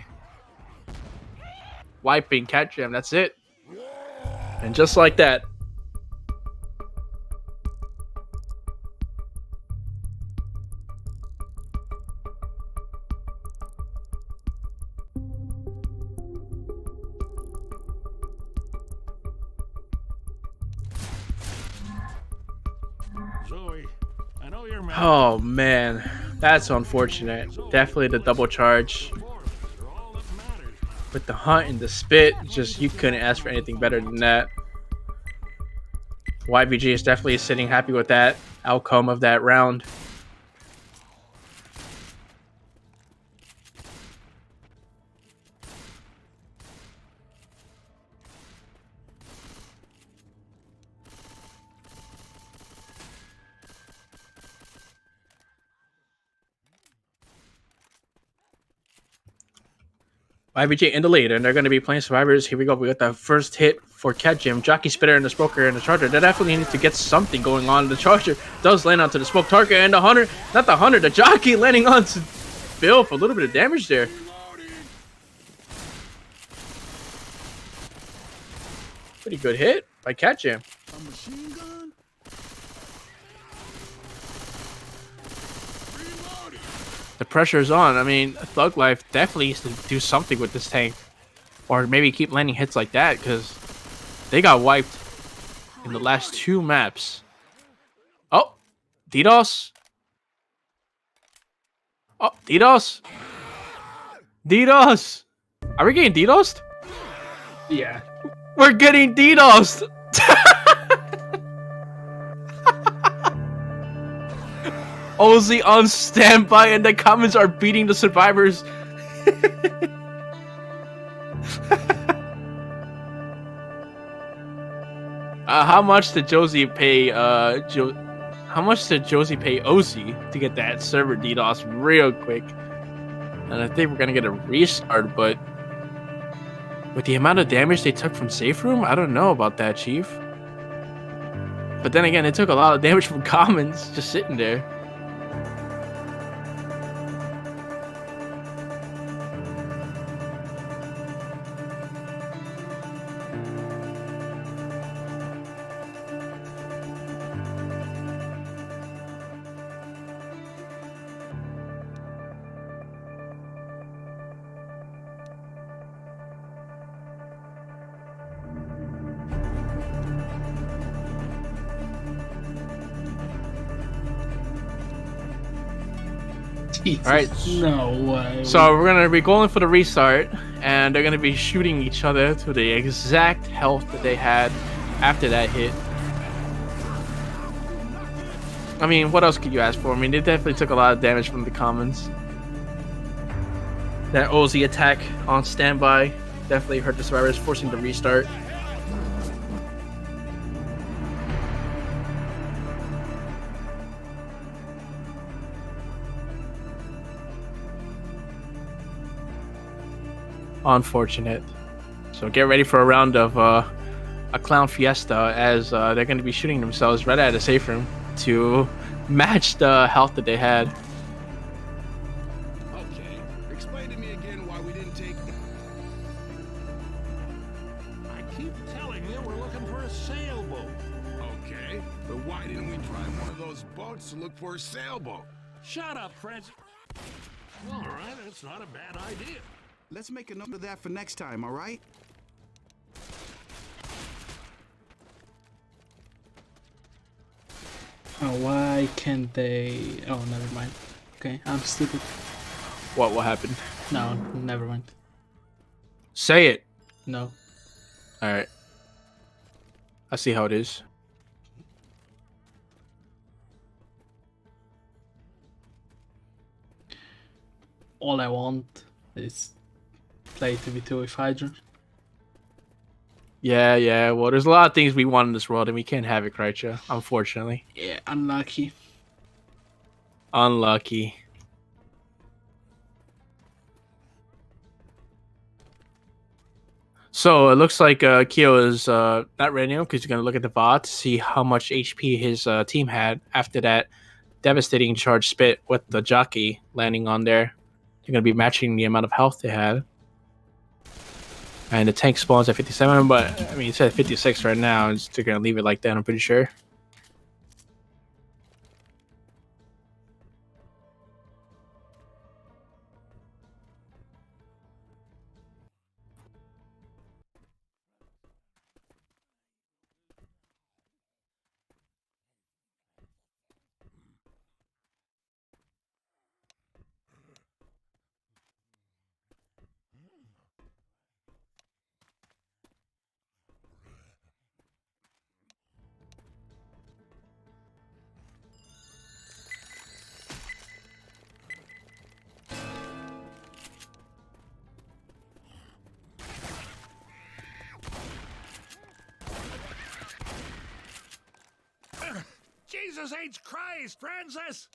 wiping CATJAM. That's it. And just like that. Zoe, I know you're mad. Oh man, that's unfortunate. Definitely the double charge with the hunt and the spit. Just you couldn't ask for anything better than that. YBG is definitely sitting happy with that outcome of that round. YBG in the lead, and they're going to be playing survivors. Here we go. We got the first hit for CATJAM. Jockey, Spitter, and the Smoker and the Charger. They definitely need to get something going on. The Charger does land onto the Smoke target, and the Hunter, not the Hunter, the Jockey landing onto Bill for a little bit of damage there. Pretty good hit by CATJAM. A machine gun? Reloading. The pressure's on. I mean, Thug Life definitely needs to do something with this tank. Or maybe keep landing hits like that, because they got wiped in the last 2 maps. Oh, DDoS. Oh, DDoS. DDoS. Are we getting DDoSed? Yeah. We're getting DDoSed. Ozzy on standby, and the comments are beating the survivors. How much did Josie pay? How much did Josie pay Ozzy to get that server DDoS real quick? And I think we're gonna get a restart, but with the amount of damage they took from safe room, I don't know about that, Chief. But then again, they took a lot of damage from commons just sitting there. Jesus, All right. No way. So we're gonna be going for the restart, and they're gonna be shooting each other to the exact health that they had after that hit. I mean, what else could you ask for? I mean, they definitely took a lot of damage from the commons. That Ozzy attack on standby definitely hurt the survivors, forcing the restart. Unfortunate. So get ready for a round of a clown fiesta, as they're going to be shooting themselves right out of the safe room to match the health that they had. Okay, explain to me again why we didn't take... I keep telling you we're looking for a sailboat. Okay, but why didn't we drive one of those boats to look for a sailboat? Shut up, Francis. All right, that's not a bad idea. Let's make a note of that for next time, all right? Oh, why can't they? Oh, never mind. Okay, I'm stupid. What happened? No, never mind. Say it. No. All right. I see how it is. All I want is play 2v2 with Hydra. Yeah. Well, there's a lot of things we want in this world, and we can't have it, Krycha, unfortunately. Yeah, unlucky. Unlucky. So it looks like Kyo is not ready now, because he's going to look at the VOD to see how much HP his team had after that devastating charge spit with the jockey landing on there. They're going to be matching the amount of health they had. And the tank spawns at 57, but I mean, it's at 56 right now. They're going to leave it like that, I'm pretty sure. Jesus H. Christ, Francis!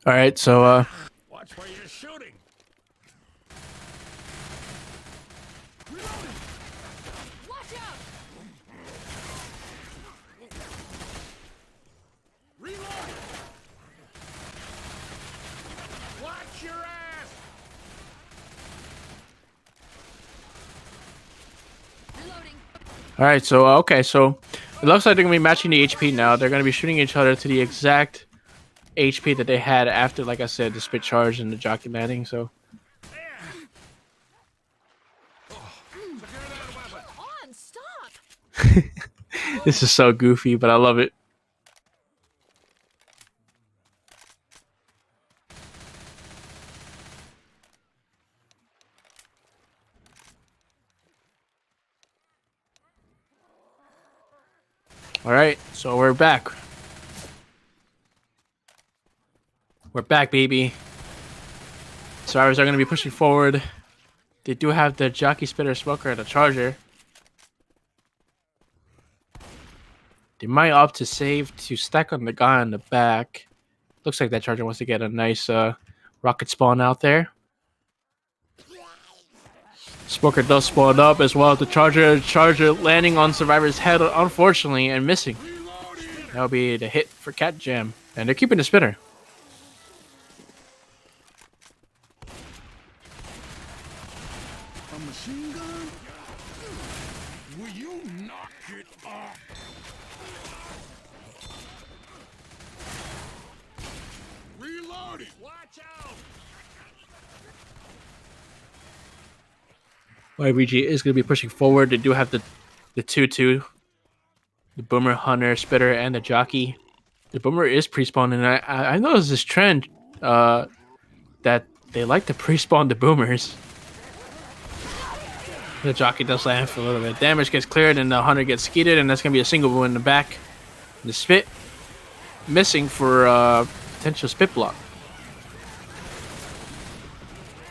All right, so Watch where you're shooting. Watch out! Reload. Watch your ass. Reloading. all right, so okay, so it looks like they're gonna be matching the HP now. They're gonna be shooting each other to the exact HP that they had after, like I said, the spit charge and the jockey landing. So On, stop! this is so goofy, but I love it. All right, so we're back. We're back, baby. Survivors are going to be pushing forward. They do have the jockey, spitter, smoker, and the charger. They might opt to save to stack on the guy on the back. Looks like that charger wants to get a nice rocket spawn out there. Smoker does spawn up as well as the charger landing on Survivor's head, unfortunately, and missing. That'll be the hit for CATJAM. And they're keeping the spitter. A machine gun? Will you knock it off? Reloading. Watch out. YBG is going to be pushing forward. They do have the 2-2. The Boomer, Hunter, Spitter, and the Jockey. The Boomer is pre-spawned, and I noticed this trend that they like to pre-spawn the Boomers. The Jockey does land for a little bit. Damage gets cleared, and the Hunter gets skeeted, and that's going to be a single boom in the back. The Spit missing for potential Spit block.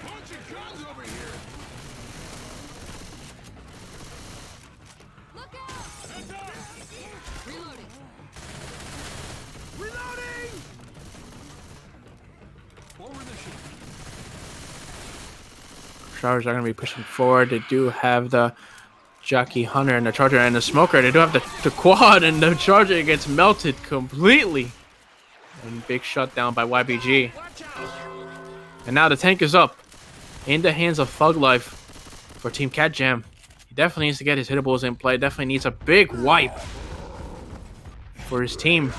Bunch of guns over here. Look out! Reloading. Reloading. Over the ship. Showers are going to be pushing forward. They do have the Jockey, Hunter, and the Charger, and the Smoker. They do have the quad, and the Charger gets melted completely. And big shutdown by YBG. And now the tank is up in the hands of Thug Life for Team CATJAM. He definitely needs to get his hittables in play. Definitely needs a big wipe for his team.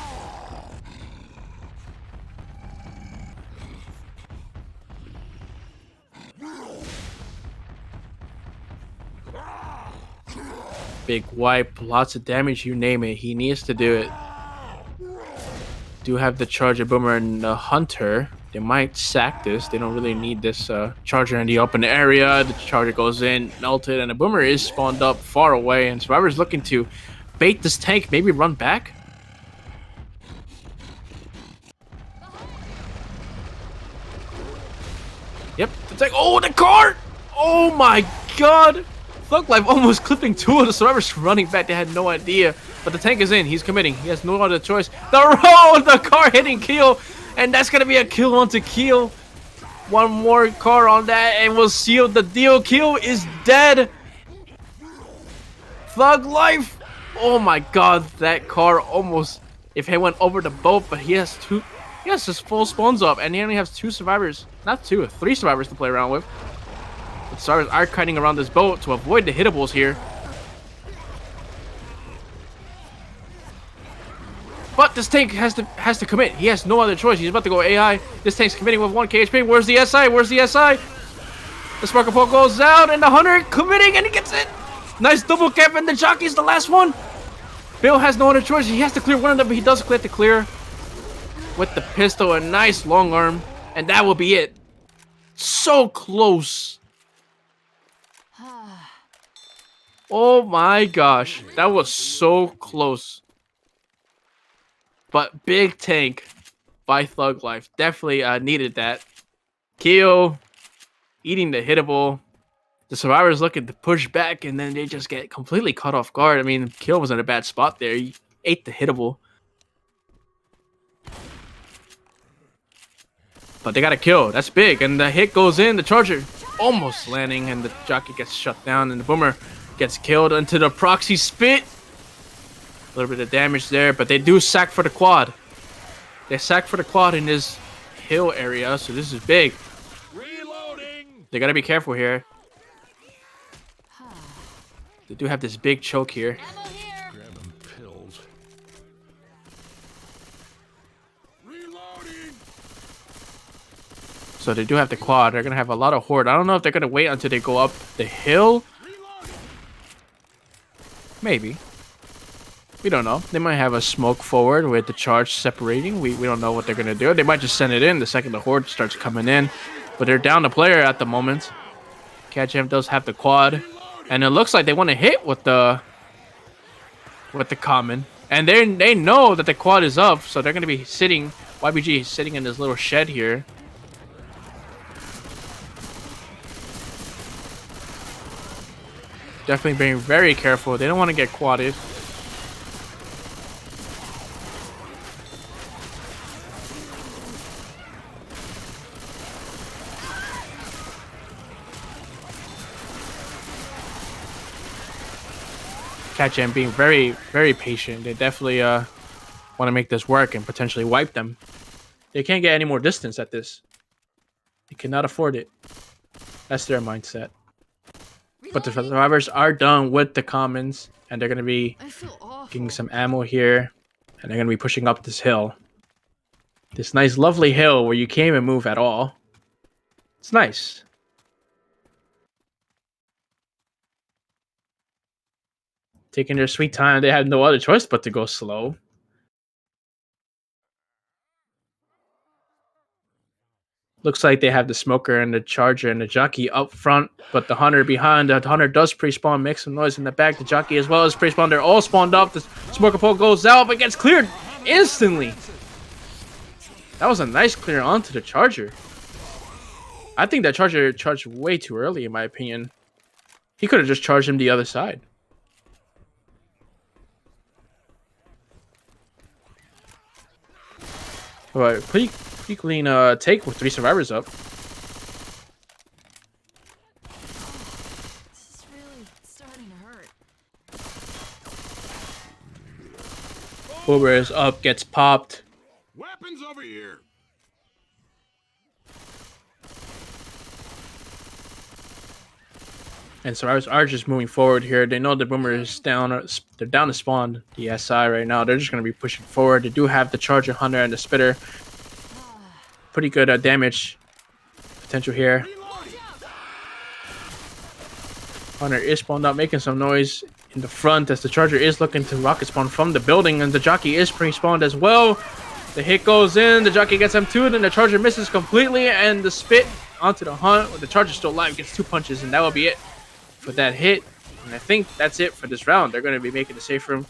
Big wipe, lots of damage, you name it. He needs to do it. Do have the Charger, Boomer, and the Hunter. They might sack this. They don't really need this Charger in the open area. The Charger goes in, melted, and the Boomer is spawned up far away. And Survivor's looking to bait this tank, maybe run back. Yep, the tank. Oh, the car! Oh my god! Thug Life almost clipping two of the Survivors running back. They had no idea. But the tank is in. He's committing. He has no other choice. The car hitting Keel. And that's going to be a kill onto Keel. One more car on that and we'll seal the deal. Keel is dead. Thug Life. Oh my god. That car almost, if he went over the boat, but he has two. He has his full spawns up and he only has two survivors. Not two, three survivors to play around with. The survivors are kiting around this boat to avoid the hittables here. But this tank has to commit. He has no other choice. He's about to go AI. This tank's committing with 1 KHP. Where's the SI? Where's the SI? The Sparkle Pole goes out, and the Hunter committing, and he gets it. Nice double cap, and the Jockey's the last one. Bill has no other choice. He has to clear one of them, but he does clear to clear with the pistol. A nice long arm, and that will be it. So close. Oh my gosh, that was so close. But big tank by Thug Life. Definitely needed that. Keel eating the hittable. The Survivors looking to push back, and then they just get completely caught off guard. I mean, Keel was in a bad spot there. He ate the hittable. But they got a kill. That's big. And the hit goes in. The charger almost landing. And the jockey gets shut down. And the boomer gets killed into the proxy spit. A little bit of damage there. But they do sack for the quad. They sack for the quad in this hill area. So this is big. Reloading. They got to be careful here. They do have this big choke here. Ammo here. Grabbing pills. Reloading. So they do have the quad. They're going to have a lot of horde. I don't know if they're going to wait until they go up the hill. Maybe. We don't know. They might have a smoke forward with the charge separating. We don't know what they're going to do. They might just send it in the second the horde starts coming in. But they're down the player at the moment. CATJAM does have the quad. And it looks like they want to hit with the common. And they know that the quad is up. So they're going to be sitting. YBG is sitting in this little shed here. Definitely being very careful. They don't want to get quadded. CATJAM being very, very patient. They definitely want to make this work and potentially wipe them. They can't get any more distance at this. They cannot afford it. That's their mindset. But the survivors are done with the commons, and they're going to be I feel awful. getting some ammo here, and they're going to be pushing up this hill. This nice, lovely hill where you can't even move at all. It's nice. Taking their sweet time. They have no other choice but to go slow. Looks like they have the smoker and the charger and the jockey up front, but the hunter behind. The hunter does pre-spawn, make some noise in the back. The jockey as well as pre-spawn. They're all spawned up. The smoker pole goes out, but gets cleared instantly. That was a nice clear onto the charger. I think that charger charged way too early, in my opinion. He could have just charged him the other side. Alright, pretty clean take with 3 survivors up. This is really starting to hurt. Boomer is up, gets popped. Weapons over here. And survivors are just moving forward here. They know the boomer is down. They're down to spawn the SI right now. They're just going to be pushing forward. They do have the charger hunter and the spitter. Pretty good damage potential here. Hunter is spawned up, making some noise in the front as the charger is looking to rocket spawn from the building, and the jockey is pre-spawned as well. The hit goes in, the jockey gets M2'd, and the charger misses completely, and the spit onto the hunt. With the charger still alive, gets 2 punches, and that will be it for that hit. And I think that's it for this round. They're going to be making the safe room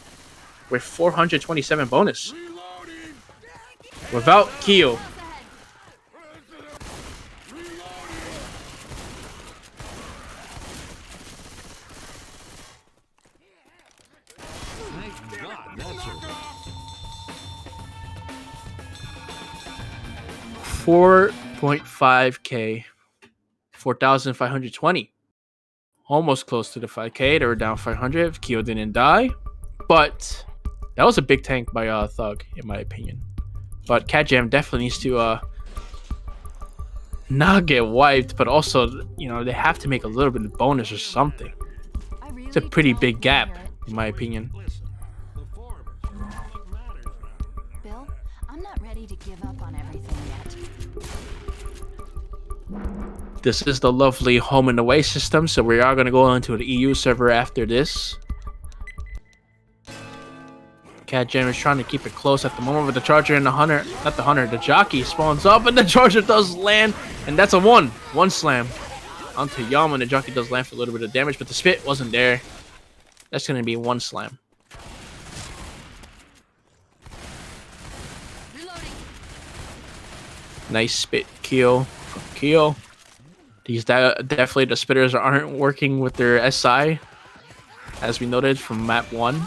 with 427 bonus. Without Keo. Thank God that's over. 4.5k, 4,520. Almost close to the 5k. They were down 500. Keo didn't die, but that was a big tank by Thug, in my opinion. But CATJAM definitely needs to not get wiped, but also, you know, they have to make a little bit of bonus or something. It's a pretty big gap, in my opinion. Listen, the 4 of us are all that matters now. Bill, I'm not ready to give up on everything yet. This is the lovely home and away system, so we are going to go into the EU server after this. CATJAM is trying to keep it close at the moment with the charger and the hunter. Not the hunter, the jockey spawns up and the charger does land. And that's a 1 slam onto Yama, and the jockey does land for a little bit of damage, but the spit wasn't there. That's going to be 1 slam. Reloading. Nice spit kill from Keo. These definitely the spitters aren't working with their SI, as we noted from map 1.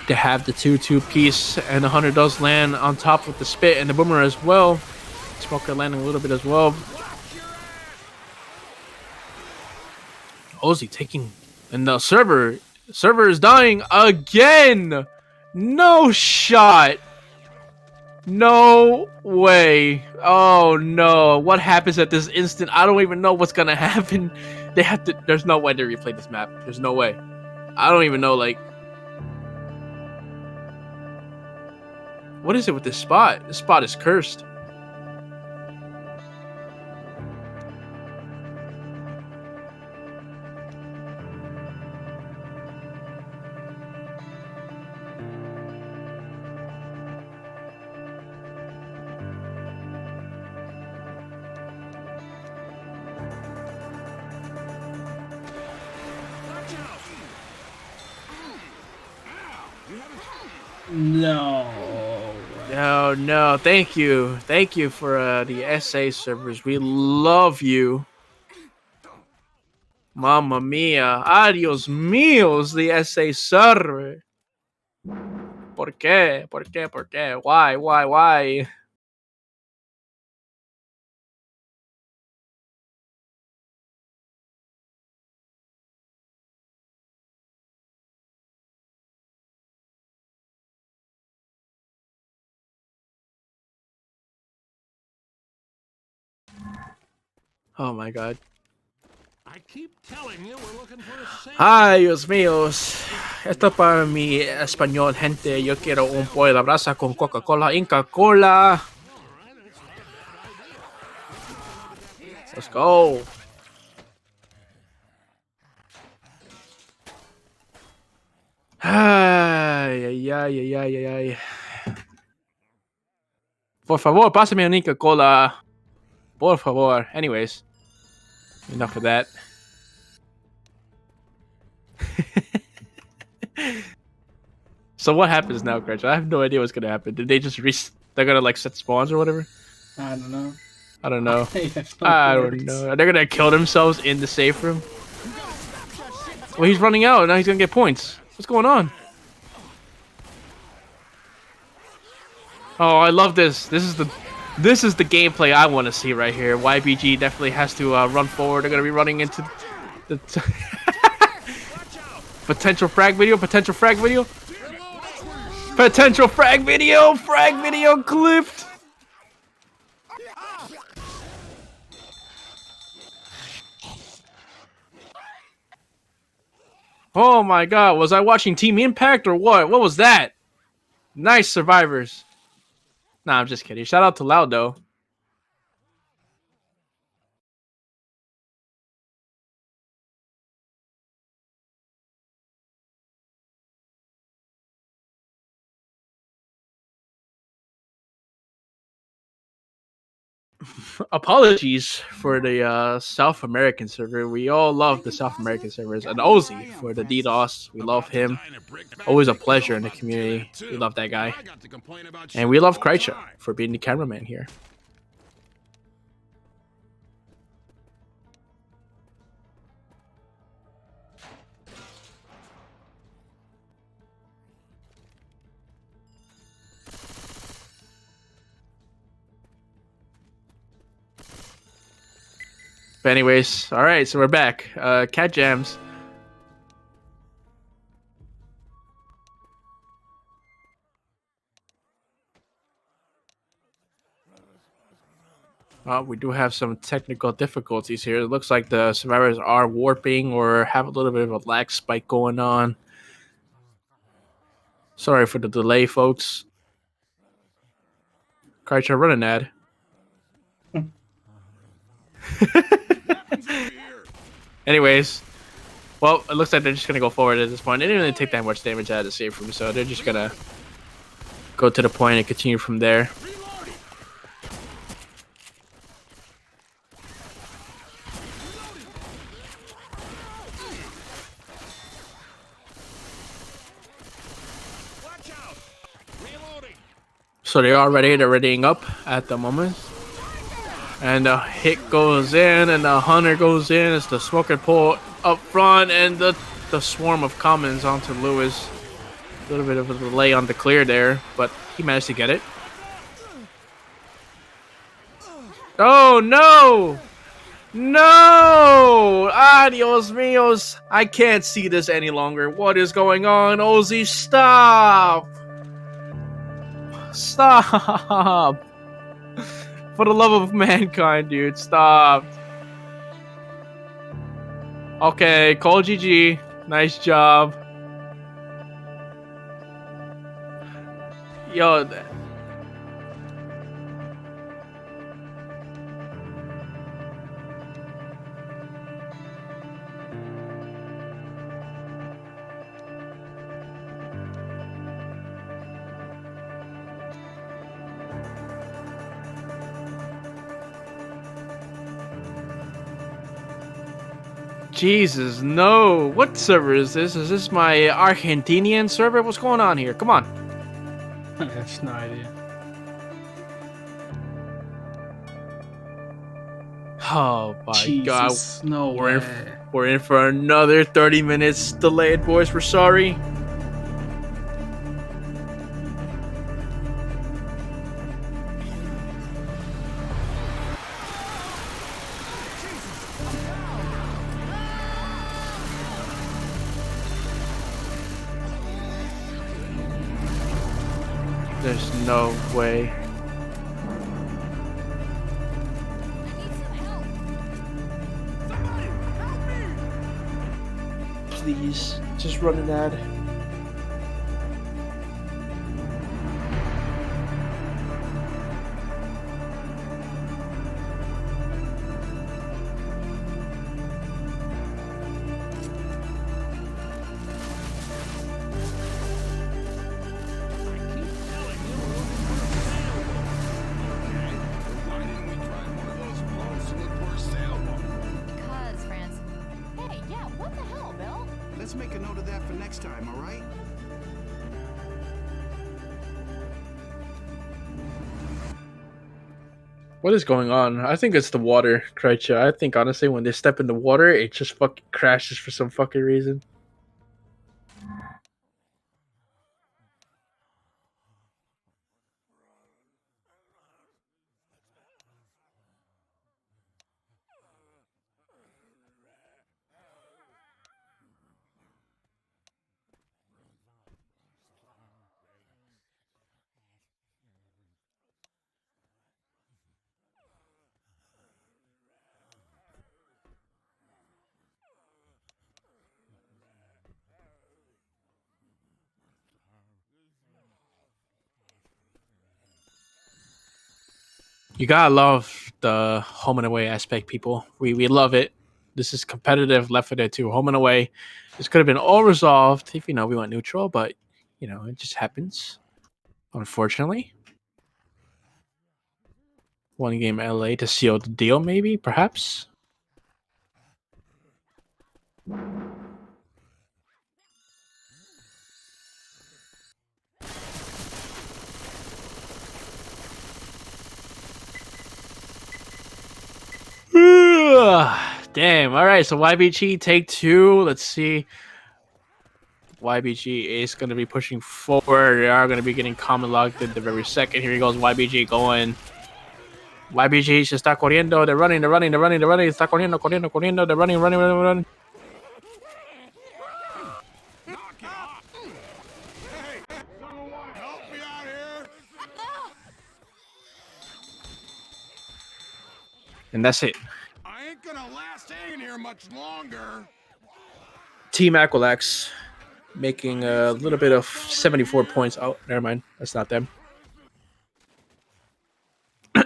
They have the 2-2 piece, and the hunter does land on top with the spit and the boomer as well. Smoker landing a little bit as well. Ozzy taking, and the server is dying again. No shot. No way. Oh no. What happens at this instant? I don't even know what's gonna happen. They have to, there's no way to replay this map. There's no way. I don't even know, like, what is it with this spot? This spot is cursed. No. No, no. Thank you. Thank you for the SA servers. We love you. Mamma mia. Adios míos, the SA server. ¿Por qué? ¿Por qué? ¿Por qué? Why? Why? Why? Oh my god. I keep telling you we're looking for a safe. Ay, Dios míos. Esto para mi español, gente. Yo quiero un pollo a la brasa con Coca-Cola, Inca Cola. Let's go. Ay, ay, ay, ay, ay, ay. Por favor, pásame un Inca Cola. Por favor. Anyways, enough of that. So what happens now, Crouch? I have no idea what's gonna happen. Did they just they're gonna like set spawns or whatever? I don't know. I don't know. I have no I words. don't know. They're gonna kill themselves in the safe room. Well, he's running out and now he's gonna get points. What's going on? Oh, I love this. This is the gameplay I want to see right here. YBG definitely has to run forward. They're gonna be running into the potential frag video. Potential frag video. Potential frag video. Frag video clipped. Oh my god, was I watching Team Impact or what? What was that? Nice survivors. Nah, I'm just kidding. Shout out to Loud though. Apologies for the South American server. We all love the South American servers. And Ozzy for the DDoS. We love him. Always a pleasure in the community. We love that guy. And we love Kreisha for being the cameraman here. But anyways, all right, so we're back. CATJAMs. We do have some technical difficulties here. It looks like the survivors are warping or have a little bit of a lag spike going on. Sorry for the delay, folks. Kreisha, run an ad. Anyways, well, it looks like they're just gonna go forward at this point. They didn't really take that much damage out of the safe room, so they're just gonna go to the point and continue from there. So they are ready. They're readying up at the moment. And the hit goes in, and the hunter goes in. It's the smoker pull up front, and the swarm of commons onto Lewis. A little bit of a delay on the clear there, but he managed to get it. Oh no! No! Adios míos! I can't see this any longer. What is going on? Ozzy, stop! Stop! For the love of mankind, dude, stop. Okay, call GG. Nice job. Yo. Jesus, no. What server is this? Is this my Argentinian server? What's going on here? Come on. I have no idea. Oh my Jesus, god. no We're way. we're in for another 30 minutes delayed, boys. We're sorry. There's no way. Please, just run an ad. Why didn't we try one of those floats to look for a sailboat? Because, France. Hey, yeah, what the hell, Bill? Let's make a note of that for next time, all right? What is going on? I think it's the water, Kreitcha. I think honestly, when they step in the water, it just fucking crashes for some fucking reason. You gotta love the home and away aspect, people. We love it. This is competitive Left 4 Dead 2, home and away. This could have been all resolved if we went neutral, but it just happens. Unfortunately. One game LA to seal the deal, maybe, perhaps. Damn. All right. So YBG take 2. Let's see. YBG is going to be pushing forward. They are going to be getting common locked at the very second. Here he goes. YBG going. YBG se está corriendo. They're running. Está corriendo. They're running. Knock it off! Hey, someone want to help me out here? And that's it. I ain't gonna last hanging here much longer. Team Aqualax making a little bit of 74 points. Oh, never mind. That's not them. What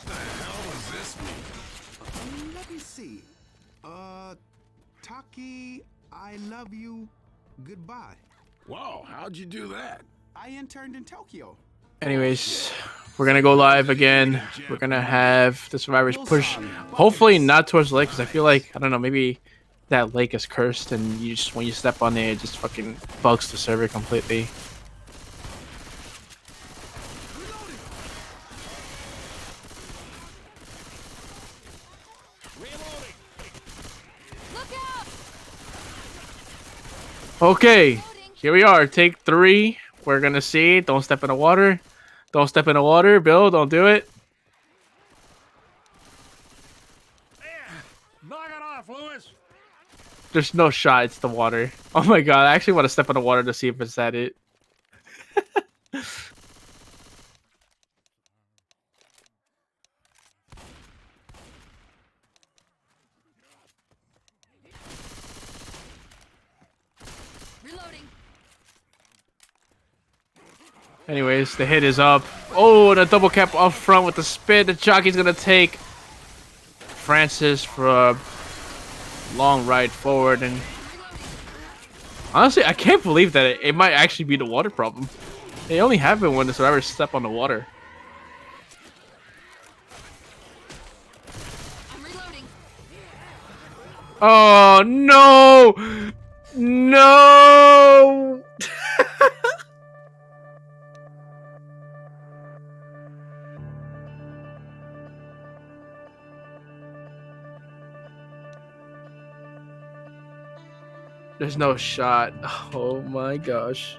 the hell does this mean? Let me see. Taki, I love you. Goodbye. Whoa, how'd you do that? I interned in Tokyo. Anyways, we're gonna go live again. We're gonna have the survivors push, hopefully not towards the lake, because I feel like, I don't know, maybe that lake is cursed and you just, when you step on it, it just fucking bugs the server completely. Okay, here we are. Take 3. We're gonna see. Don't step in the water. Don't step in the water, Bill. Don't do it. Knock it off, Lewis. There's no shot. It's the water. Oh my god! I actually want to step in the water to see if it's that it. Reloading. Anyways, the hit is up. Oh, and a double cap up front with the spin. The jockey's gonna take Francis for a long ride forward, and honestly, I can't believe that it might actually be the water problem. It only happened when the survivors step on the water. I'm reloading. Oh no! No! There's no shot. Oh my gosh.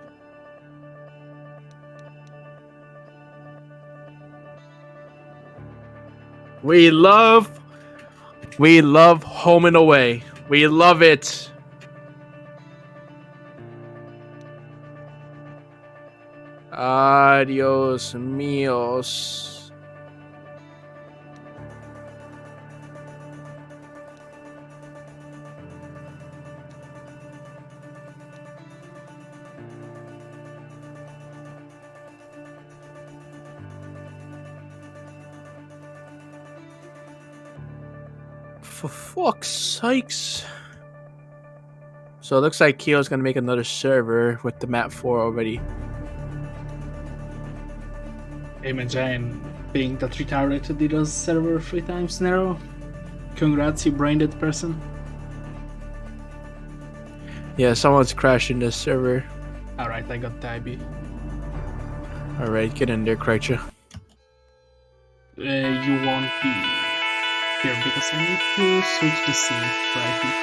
We love home and away. We love it. Adios míos. For fuck's sakes. So it looks like Keo's gonna make another server with the map 4 already. Imagine being that retarded to do those server 3 times in a row. Congrats, you brain dead person. Yeah, someone's crashing this server. Alright, I got Tybee. Alright, get in there, Kreitcha. You won't be here because I need to switch the scene right here.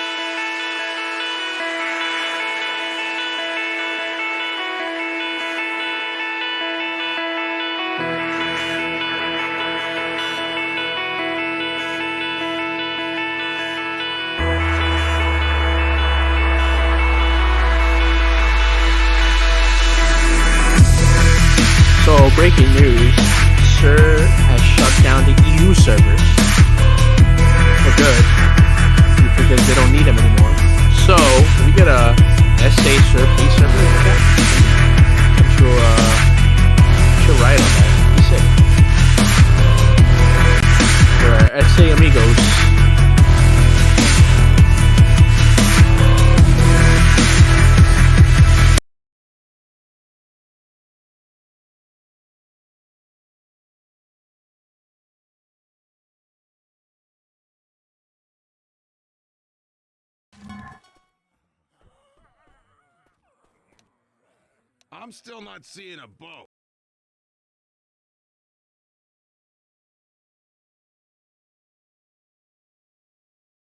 So, breaking news. Sir has shut down the EU servers. For good. Because they don't need them anymore. So, can we get a SA Sir Please server? She'll write on that. Be sick. For our SA amigos. I'm still not seeing a boat.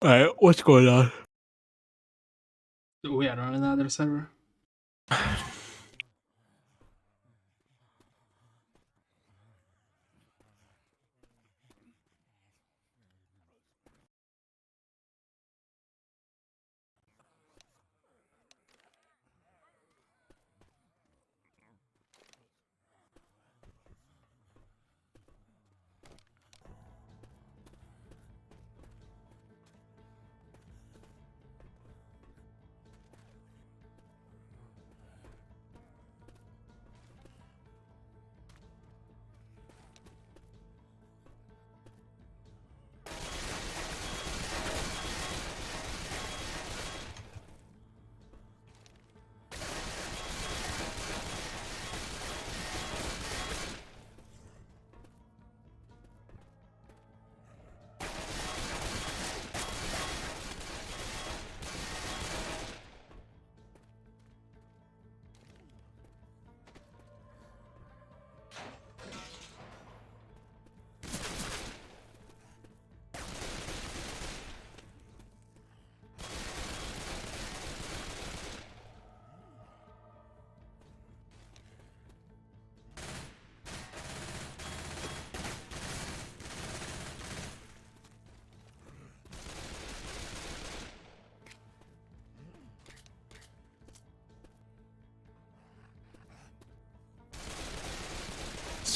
Alright, what's going on? We are on another server.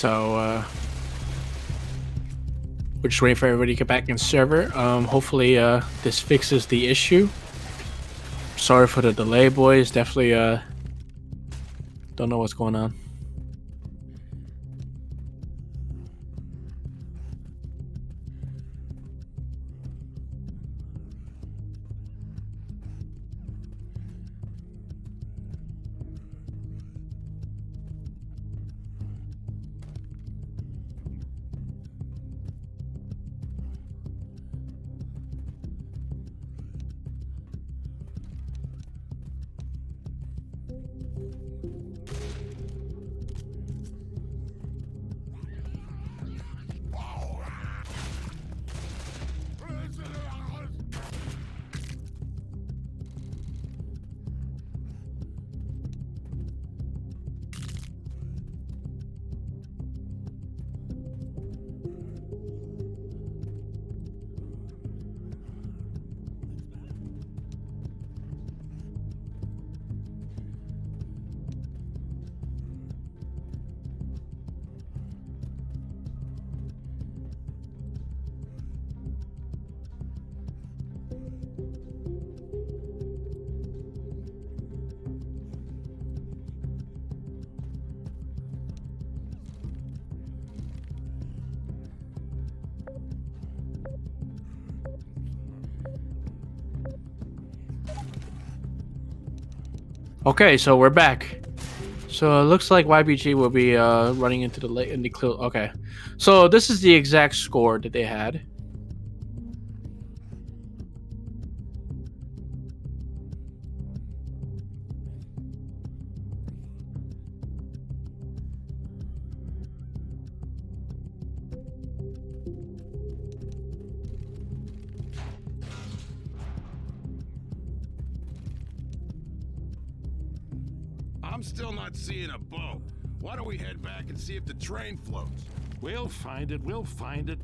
So we're just waiting for everybody to get back in server. Hopefully this fixes the issue. Sorry for the delay, boys. Definitely don't know what's going on. Okay, so we're back. So it looks like YBG will be running into the late in the clear. Okay, so this is the exact score that they had. I'm still not seeing a boat. Why don't we head back and see if the train floats? We'll find it. We'll find it.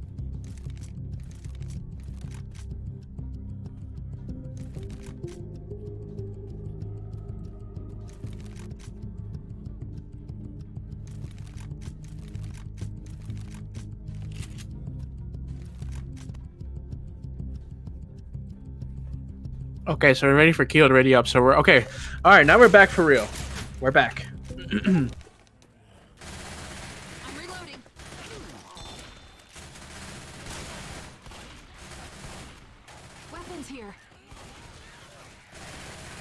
Okay, so we're ready for Keel to ready up. So we're okay. All right, now we're back for real. We're back. I'm reloading. Weapons here.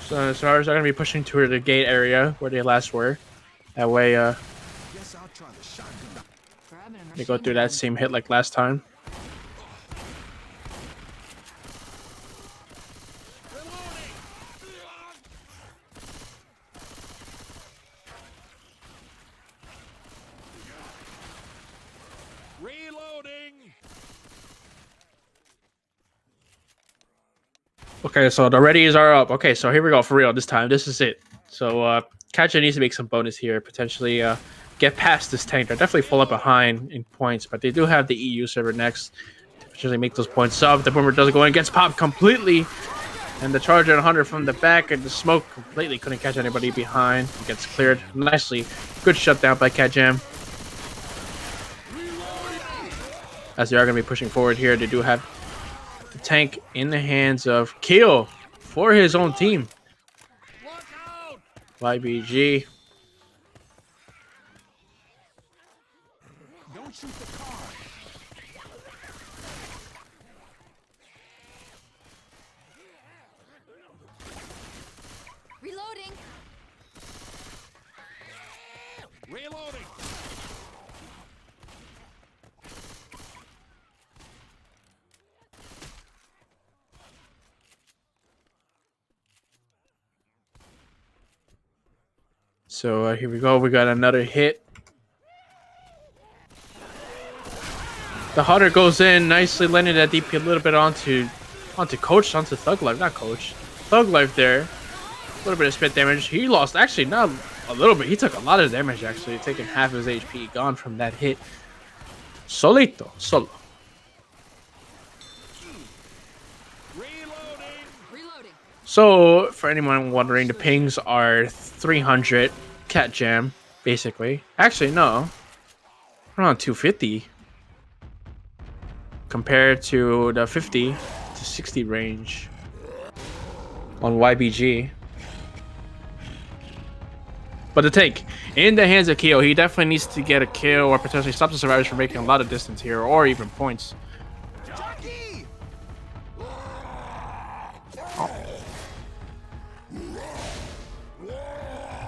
So SARS are gonna be pushing toward the gate area where they last were. That way, Guess I'll try the shotgun. Grabbing a they go machine through that gun. same hit like last time. Reloading. Okay, so the readies are up. Okay, so here we go for real this time. This is it. So CATJAM needs to make some bonus here. Potentially get past this tank. They're definitely falling behind in points, but they do have the EU server next to potentially make those points up. The boomer doesn't go in, gets popped completely. And the Charger and Hunter from the back and the smoke completely couldn't catch anybody behind. It gets cleared nicely. Good shutdown by CATJAM. As they are going to be pushing forward here, they do have the tank in the hands of Keel for his own team. YBG. Don't shoot the car. Reloading. Reloading. So here we go. We got another hit. The Hunter goes in nicely, landing that DP a little bit onto Coach, onto Thug Life, not Coach. Thug Life there. A little bit of spit damage. He lost, actually, not a little bit. He took a lot of damage, actually, taking half his HP gone from that hit. Solo. Reloading. So, for anyone wondering, the pings are 300 CATJAM, basically. Actually, no. around 250 compared to the 50 to 60 range on YBG. But the tank, in the hands of Keo, he definitely needs to get a kill or potentially stop the survivors from making a lot of distance here, or even points. Oh.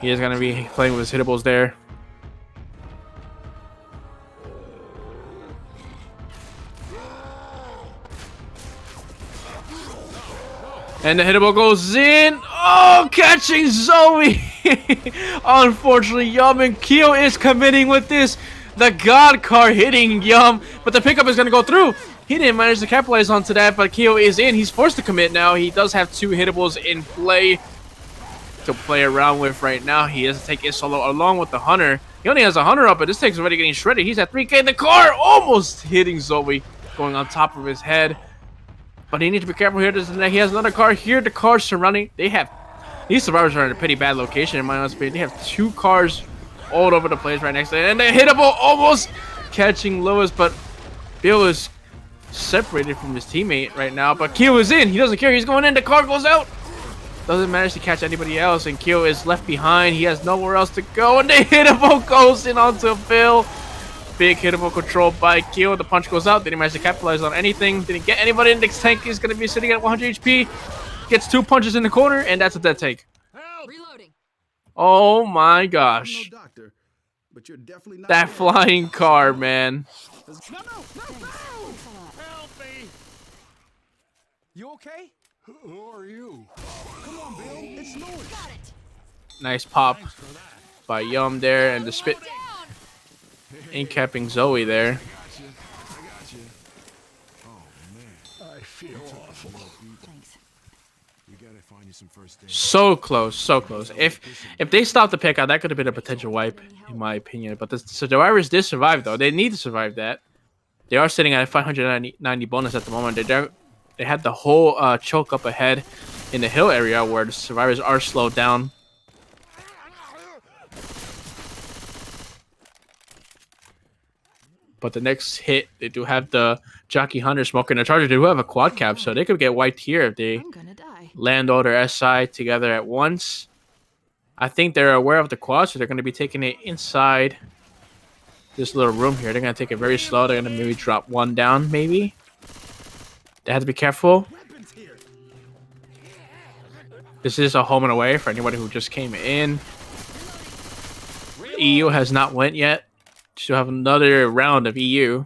He is going to be playing with his hittables there. And the hittable goes in. Oh, catching Zoe. Unfortunately, Yum and Keo is committing with this. The God card hitting Yum, but the pickup is going to go through. He didn't manage to capitalize onto that, but Keo is in. He's forced to commit now. He does have 2 hittables in play to play around with right now. He has to take it solo along with the Hunter. He only has a Hunter up, but this tank's already getting shredded. He's at 3K. The car almost hitting Zoe, going on top of his head. But he needs to be careful here. He has another car here. The cars surrounding. These survivors are in a pretty bad location in my honest opinion. They have 2 cars all over the place right next to it. And the hittable almost catching Lewis, but Bill is separated from his teammate right now. But Keo is in. He doesn't care. He's going in. The car goes out. Doesn't manage to catch anybody else. And Keo is left behind. He has nowhere else to go. And the hittable goes in onto Bill. Big hittable control by Keo. The punch goes out. Didn't manage to capitalize on anything. Didn't get anybody. The next tank is going to be sitting at 100 HP. Gets 2 punches in the corner, and that's a dead tank. Reloading. Oh my gosh. I'm no doctor, but you're definitely not That flying car, man. Help me! You okay? Who are you? Come on, Bill. It's Louis. Got it. Nice pop by Yum there, and the spit in capping Zoe there. I got you. Oh man, I feel awful. Thanks. we gotta find you some first aid. So close, so close. If they stopped the pick out, that could have been a potential wipe, in my opinion. But the survivors did survive, though. They need to survive that. They are sitting at a 590 bonus at the moment. They had the whole choke up ahead in the hill area where the survivors are slowed down. But the next hit, they do have the Jockey Hunter Smoker and the Charger. They do have a quad cap, so they could get wiped here if they I'm gonna die. land all their SI together at once. I think they're aware of the quad, so they're going to be taking it inside this little room here. They're going to take it very slow. They're going to maybe drop 1 down, maybe. They have to be careful. This is a home and away for anybody who just came in. EU has not went yet. Still have another round of EU.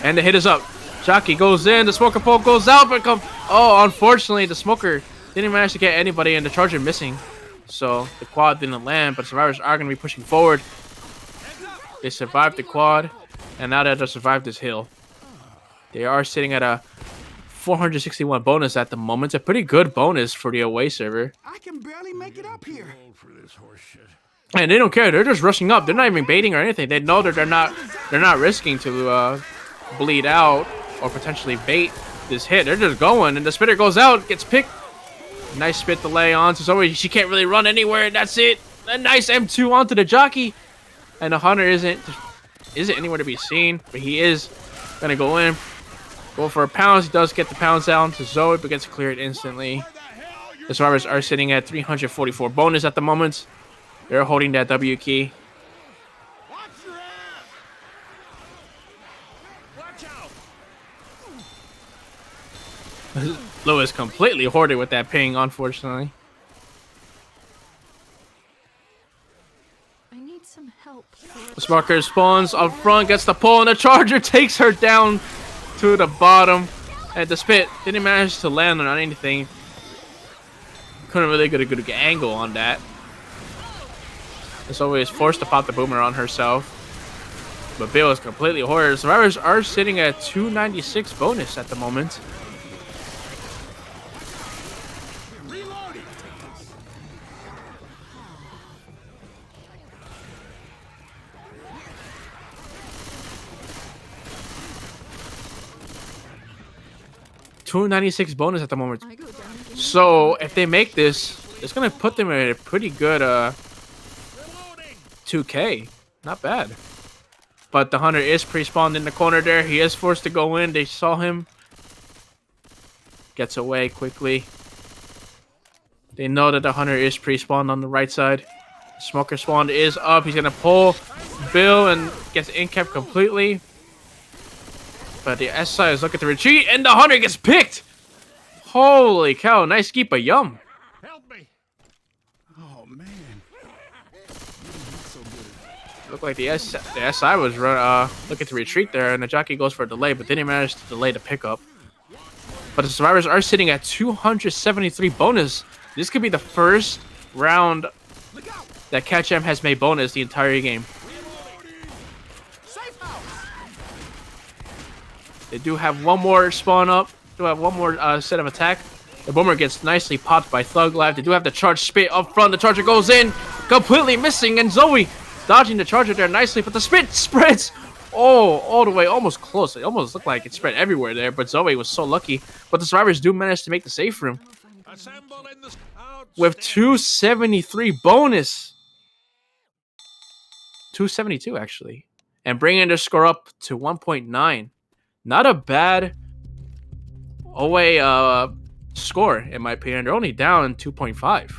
And the hit is up. Jockey goes in. The smoker pole goes out. But oh, unfortunately, the smoker didn't manage to get anybody, and the Charger missing. So the quad didn't land, but survivors are going to be pushing forward. They survived the quad, and now they have to survive this hill. They are sitting at a 461 bonus at the moment. It's a pretty good bonus for the away server. I can barely make it up here. Old for this horse shit. And they don't care. They're just rushing up. They're not even baiting or anything. They know that they're not risking to bleed out or potentially bait this hit. They're just going, and the spitter goes out, gets picked. Nice spit delay on to Zoe. She can't really run anywhere. That's it. A nice M2 onto the Jockey, and the Hunter isn't anywhere to be seen. But he is gonna go in, go for a pounce. He does get the pounce down to Zoe, but gets cleared instantly. The survivors are sitting at 344 bonus at the moment. They're holding that W key. Lewis completely hoarded with that ping, unfortunately. I need some help. The Smoker spawns up front, gets the pull, and the Charger takes her down to the bottom. And the spit didn't manage to land on anything. Couldn't really get a good angle on that. As always, forced to pop the boomer on herself. But Bill is completely hoarded. Survivors are sitting at 296 bonus at the moment. $296 bonus at the moment. So if they make this, it's gonna put them in a pretty good 2K. Not bad. But the hunter is pre-spawned in the corner there. He is forced to go in. They saw him. Gets away quickly. They know that the hunter is pre-spawned on the right side. Smoker spawn is up. He's going to pull Bill and gets in-capped completely. But the S side is looking to retreat, and the hunter gets picked. Holy cow, nice keep a yum. Help me! Oh, man. Looked like the SI was looking to retreat there, and the jockey goes for a delay, but didn't manage to delay the pickup. But the survivors are sitting at 273 bonus. This could be the first round that CATJAM has made bonus the entire game. They do have one more spawn up. Do have one more set of attack. The Boomer gets nicely popped by Thug Life. They do have the charge spit up front. The Charger goes in, completely missing, and Zoe dodging the Charger there nicely. But the spit spreads all the way, almost close. It almost looked like it spread everywhere there, but Zoe was so lucky. But the survivors do manage to make the safe room with 273 bonus. 272 actually, and bringing their score up to 1.9. Not a bad away score, in my opinion. They're only down 2.5.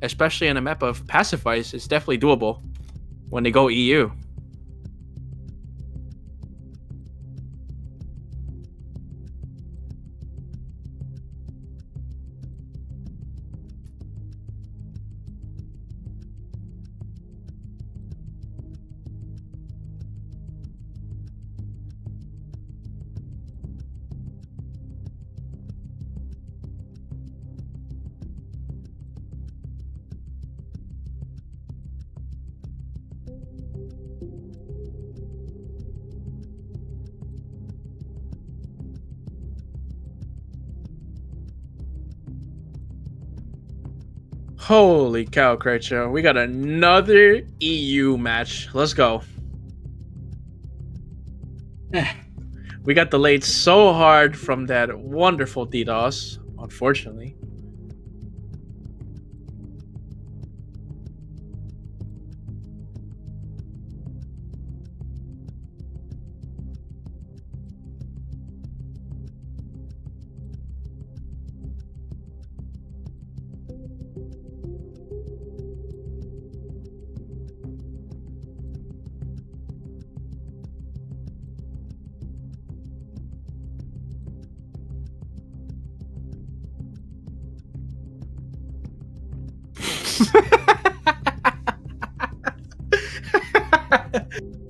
Especially in a map of Pacifice, it's definitely doable when they go EU. Holy cow, Krecho. We got another EU match. Let's go. We got delayed so hard from that wonderful DDoS, unfortunately.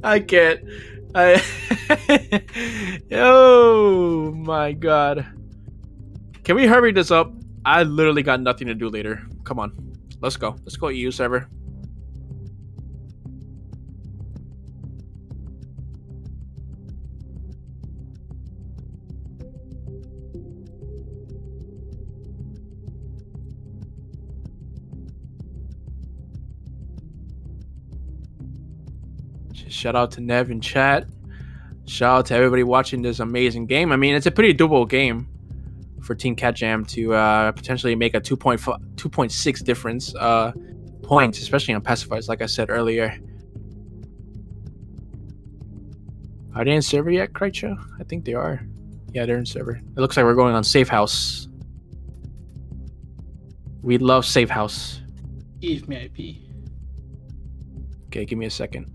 I can't. Oh my god. Can we hurry this up? I literally got nothing to do later. Come on. Let's go. Let's go EU server. Shout out to Nev in chat. Shout out to everybody watching this amazing game. I mean, it's a pretty doable game for Team CATJAM to potentially make a 2.6 difference points, especially on pacifiers, like I said earlier. Are they in server yet, Krecho? I think they are. Yeah, they're in server. It looks like we're going on Safe House. We love Safe House. Give me IP. Okay, give me a second.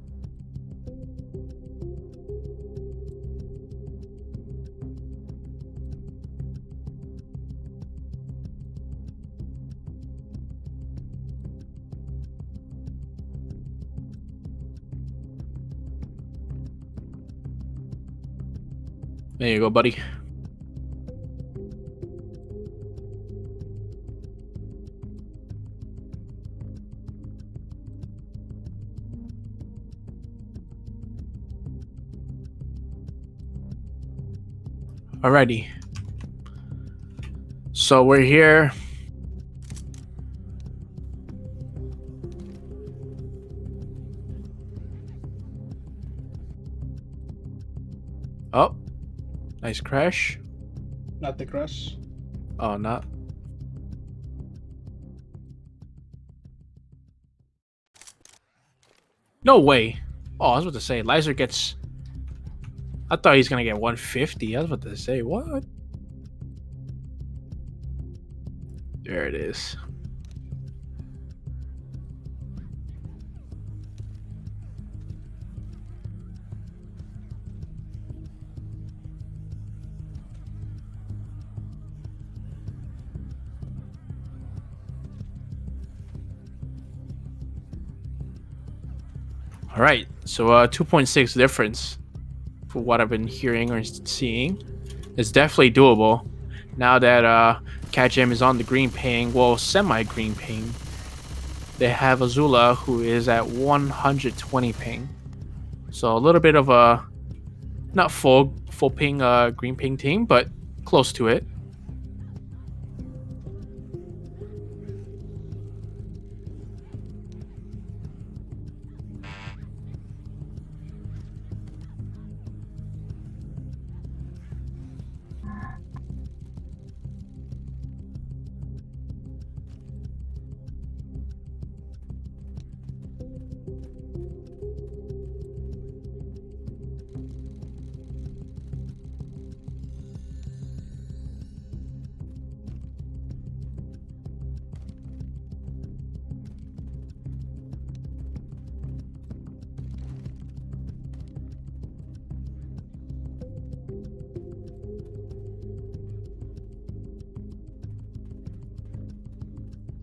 There you go, buddy. Alrighty. So we're here. Oh. Nice crash. Not the crash. Oh, not. No way. Oh, I was about to say, Lizer gets... I thought he's gonna get 150. I was about to say, what? There it is. All right, so 2.6 difference for what I've been hearing or seeing. It's definitely doable now that CATJAM is on the green ping, well, semi-green ping. They have Azula, who is at 120 ping, so a little bit of a not full ping green ping team, but close to it.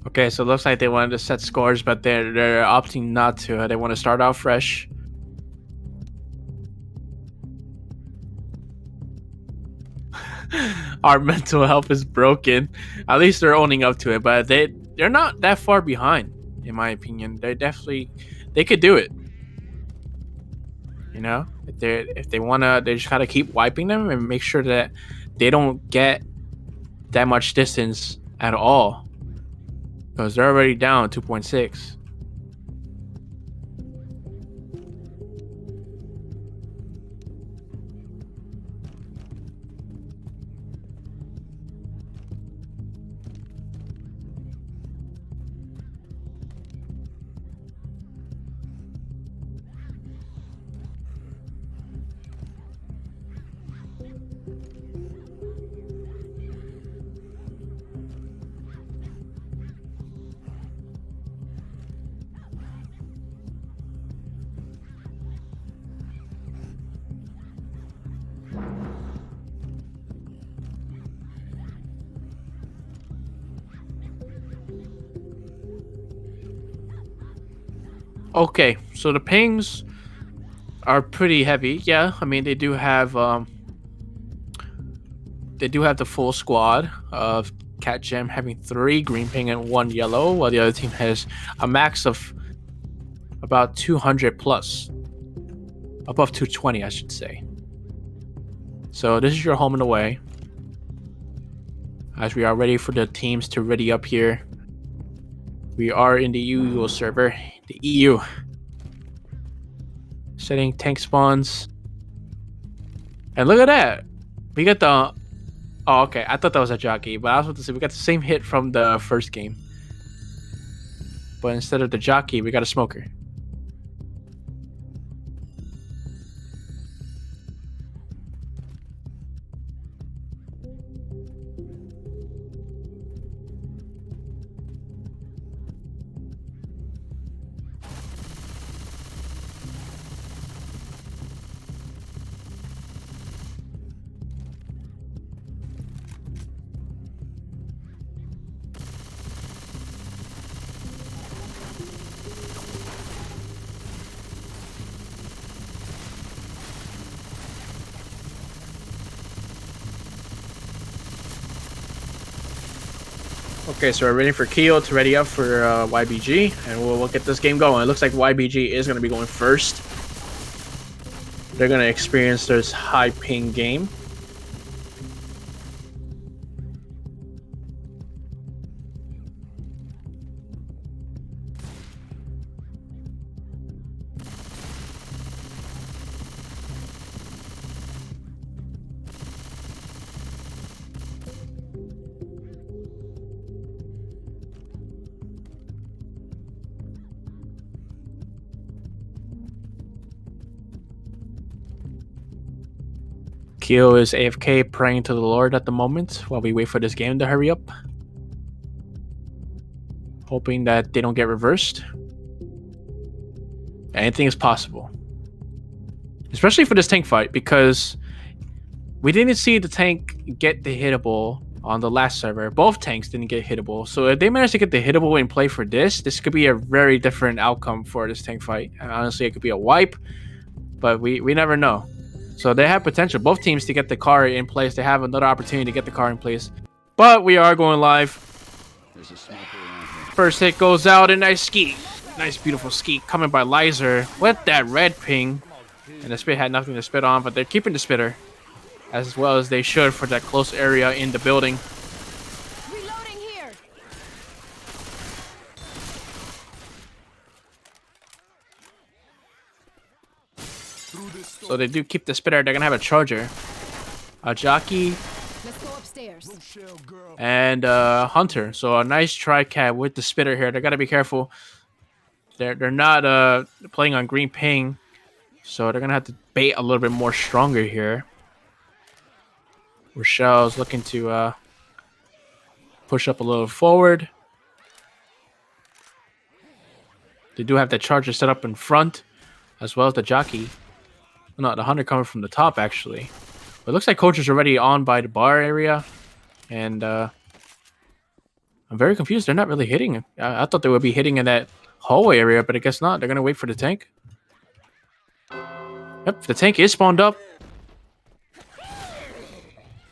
Okay, so it looks like they wanted to set scores, but they're opting not to. They want to start out fresh. Our mental health is broken. At least they're owning up to it, but they're not that far behind, in my opinion. They could do it. You know, if they wanna, they just gotta keep wiping them and make sure that they don't get that much distance at all, because they're already down 2.6. Okay, so the pings are pretty heavy. Yeah, I mean they do have the full squad of CATJAM having 3 green ping and 1 yellow, while the other team has a max of about 200 plus, above 220, I should say. So this is your home and away, as we are ready for the teams to ready up here. We are in the EU server, the EU. Setting tank spawns. And look at that. We got the... Oh, okay. I thought that was a jockey, but I was about to say we got the same hit from the first game. But instead of the jockey, we got a smoker. Okay, so we're waiting for Keo to ready up for YBG, and we'll get this game going. It looks like YBG is going to be going first. They're going to experience this high ping game. Kyo is AFK praying to the Lord at the moment while we wait for this game to hurry up. Hoping that they don't get reversed. Anything is possible. Especially for this tank fight, because we didn't see the tank get the hittable on the last server. Both tanks didn't get hittable. So if they manage to get the hittable in play for this could be a very different outcome for this tank fight. And honestly, it could be a wipe, but we never know. So they have potential, both teams, to get the car in place. They have another opportunity to get the car in place. But we are going live. First hit goes out, a nice ski. Nice, beautiful ski coming by Lizer with that red ping. And the spit had nothing to spit on, but they're keeping the spitter as well as they should for that close area in the building. Reloading here. So they do keep the spitter. They're gonna have a charger, a jockey, Let's go upstairs. and hunter. So a nice tri-cat with the spitter here. They gotta be careful. They're not playing on green ping, so they're gonna have to bait a little bit more stronger here. Rochelle's looking to push up a little forward. They do have the charger set up in front, as well as the jockey. No, the hunter coming from the top, actually. But it looks like Coach is already on by the bar area. And I'm very confused. They're not really hitting. I thought they would be hitting in that hallway area, but I guess not. They're going to wait for the tank. Yep, the tank is spawned up.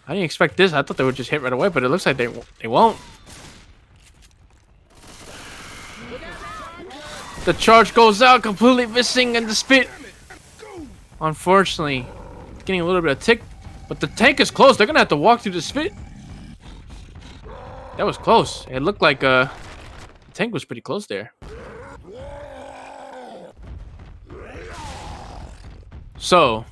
I didn't expect this. I thought they would just hit right away, but it looks like they won't. The charge goes out, completely missing, and the spit, unfortunately, getting a little bit of tick. But the tank is close. They're going to have to walk through the spit. That was close. It looked like the tank was pretty close there. So,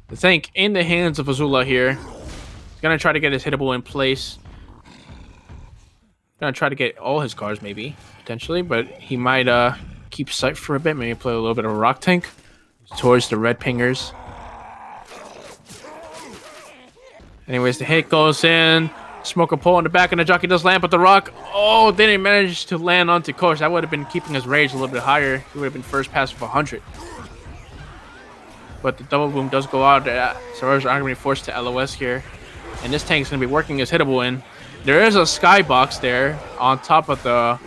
the tank in the hands of Azula here. He's going to try to get his hittable in place. Going to try to get all his cars, maybe, potentially. But he might keep sight for a bit. Maybe play a little bit of a rock tank towards the red pingers. Anyways, the hit goes in. Smoke a pole in the back, and the jockey does land, but the rock, oh, they didn't manage to land onto Coach. That would have been keeping his rage a little bit higher. He would have been first pass of 100. But the double boom does go out. Survivors are going to be forced to LOS here. And this tank is going to be working his hittable in. There is a skybox there on top of the...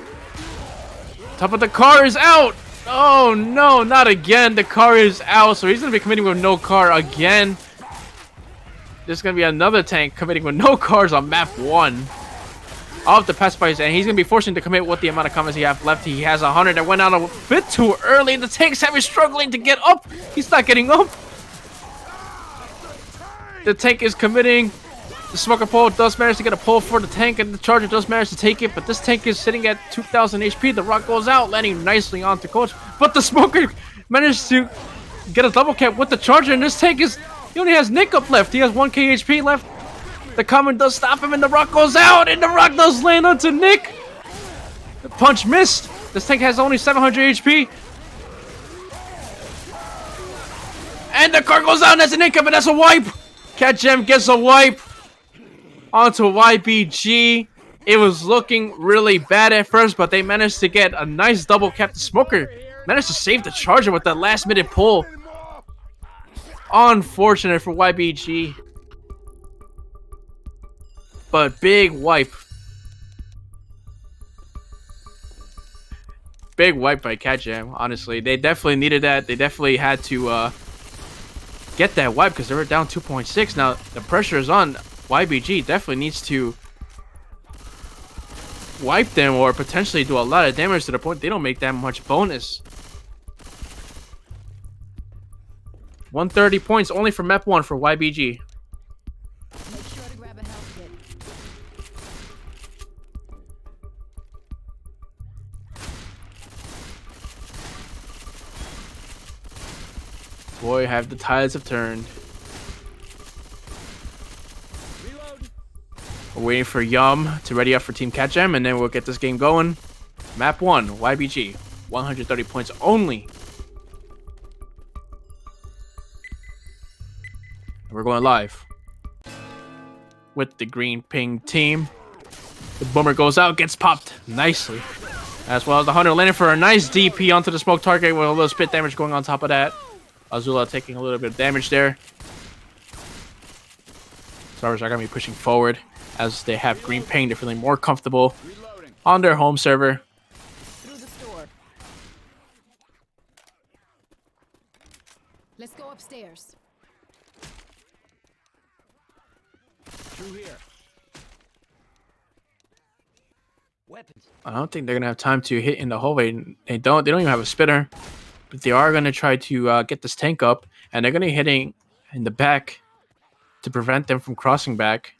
car is out! Oh, no, not again. The car is out, so he's going to be committing with no car again. There's going to be another tank committing with no cars on map 1. Off the pass by his end. He's going to be forcing to commit with the amount of comments he has left. He has 100 that went out a bit too early. The tank's having struggling to get up. He's not getting up. The tank is committing. The smoker pole does manage to get a pull for the tank, and the charger does manage to take it. But this tank is sitting at 2,000 HP. The rock goes out, landing nicely onto Coach. But the smoker managed to get a double cap with the charger, and this tank is... He only has Nick up left. He has 1k HP left. The comment does stop him, and the rock goes out, and the rock does land onto Nick. The punch missed. This tank has only 700 HP. And the car goes out, and that's an income, and that's a wipe. CATJAM gets a wipe onto YBG. It was looking really bad at first, but they managed to get a nice double cap. The smoker managed to save the charger with that last-minute pull. Unfortunate for YBG. But big wipe. Big wipe by CATJAM, honestly. They definitely needed that. They definitely had to get that wipe because they were down 2.6. Now, the pressure is on. YBG definitely needs to wipe them or potentially do a lot of damage to the point they don't make that much bonus. 130 points only for map 1 for YBG. Make sure to grab a health kit. Boy, have the tides have turned. We're waiting for Yum to ready up for Team CATJAM, and then we'll get this game going. Map 1, YBG. 130 points only. we're going live with the green ping team. The boomer goes out, gets popped nicely. As well as the hunter landing for a nice DP onto the smoke target with a little spit damage going on top of that. Azula taking a little bit of damage there. Servers are going to be pushing forward as they have green ping. They're feeling more comfortable on their home server. Through the store. Let's go upstairs. Through here. Weapons. I don't think they're going to have time to hit in the hallway. They don't even have a spitter. But they are going to try to get this tank up. And they're going to be hitting in the back to prevent them from crossing back.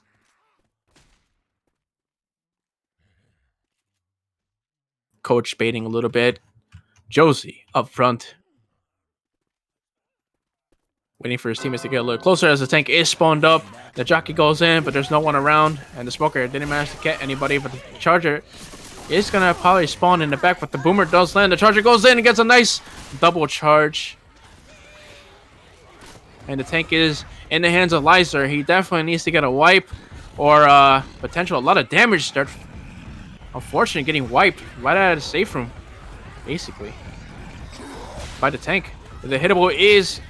Coach baiting a little bit. Josie up front. Waiting for his teammates to get a little closer as the tank is spawned up. The jockey goes in, but there's no one around. And the smoker didn't manage to get anybody. But the charger is going to probably spawn in the back. But the boomer does land. The charger goes in and gets a nice double charge. And the tank is in the hands of Lizer. He definitely needs to get a wipe or potential a lot of damage. Start, unfortunately, getting wiped right out of the safe room, basically, by the tank. The hittable is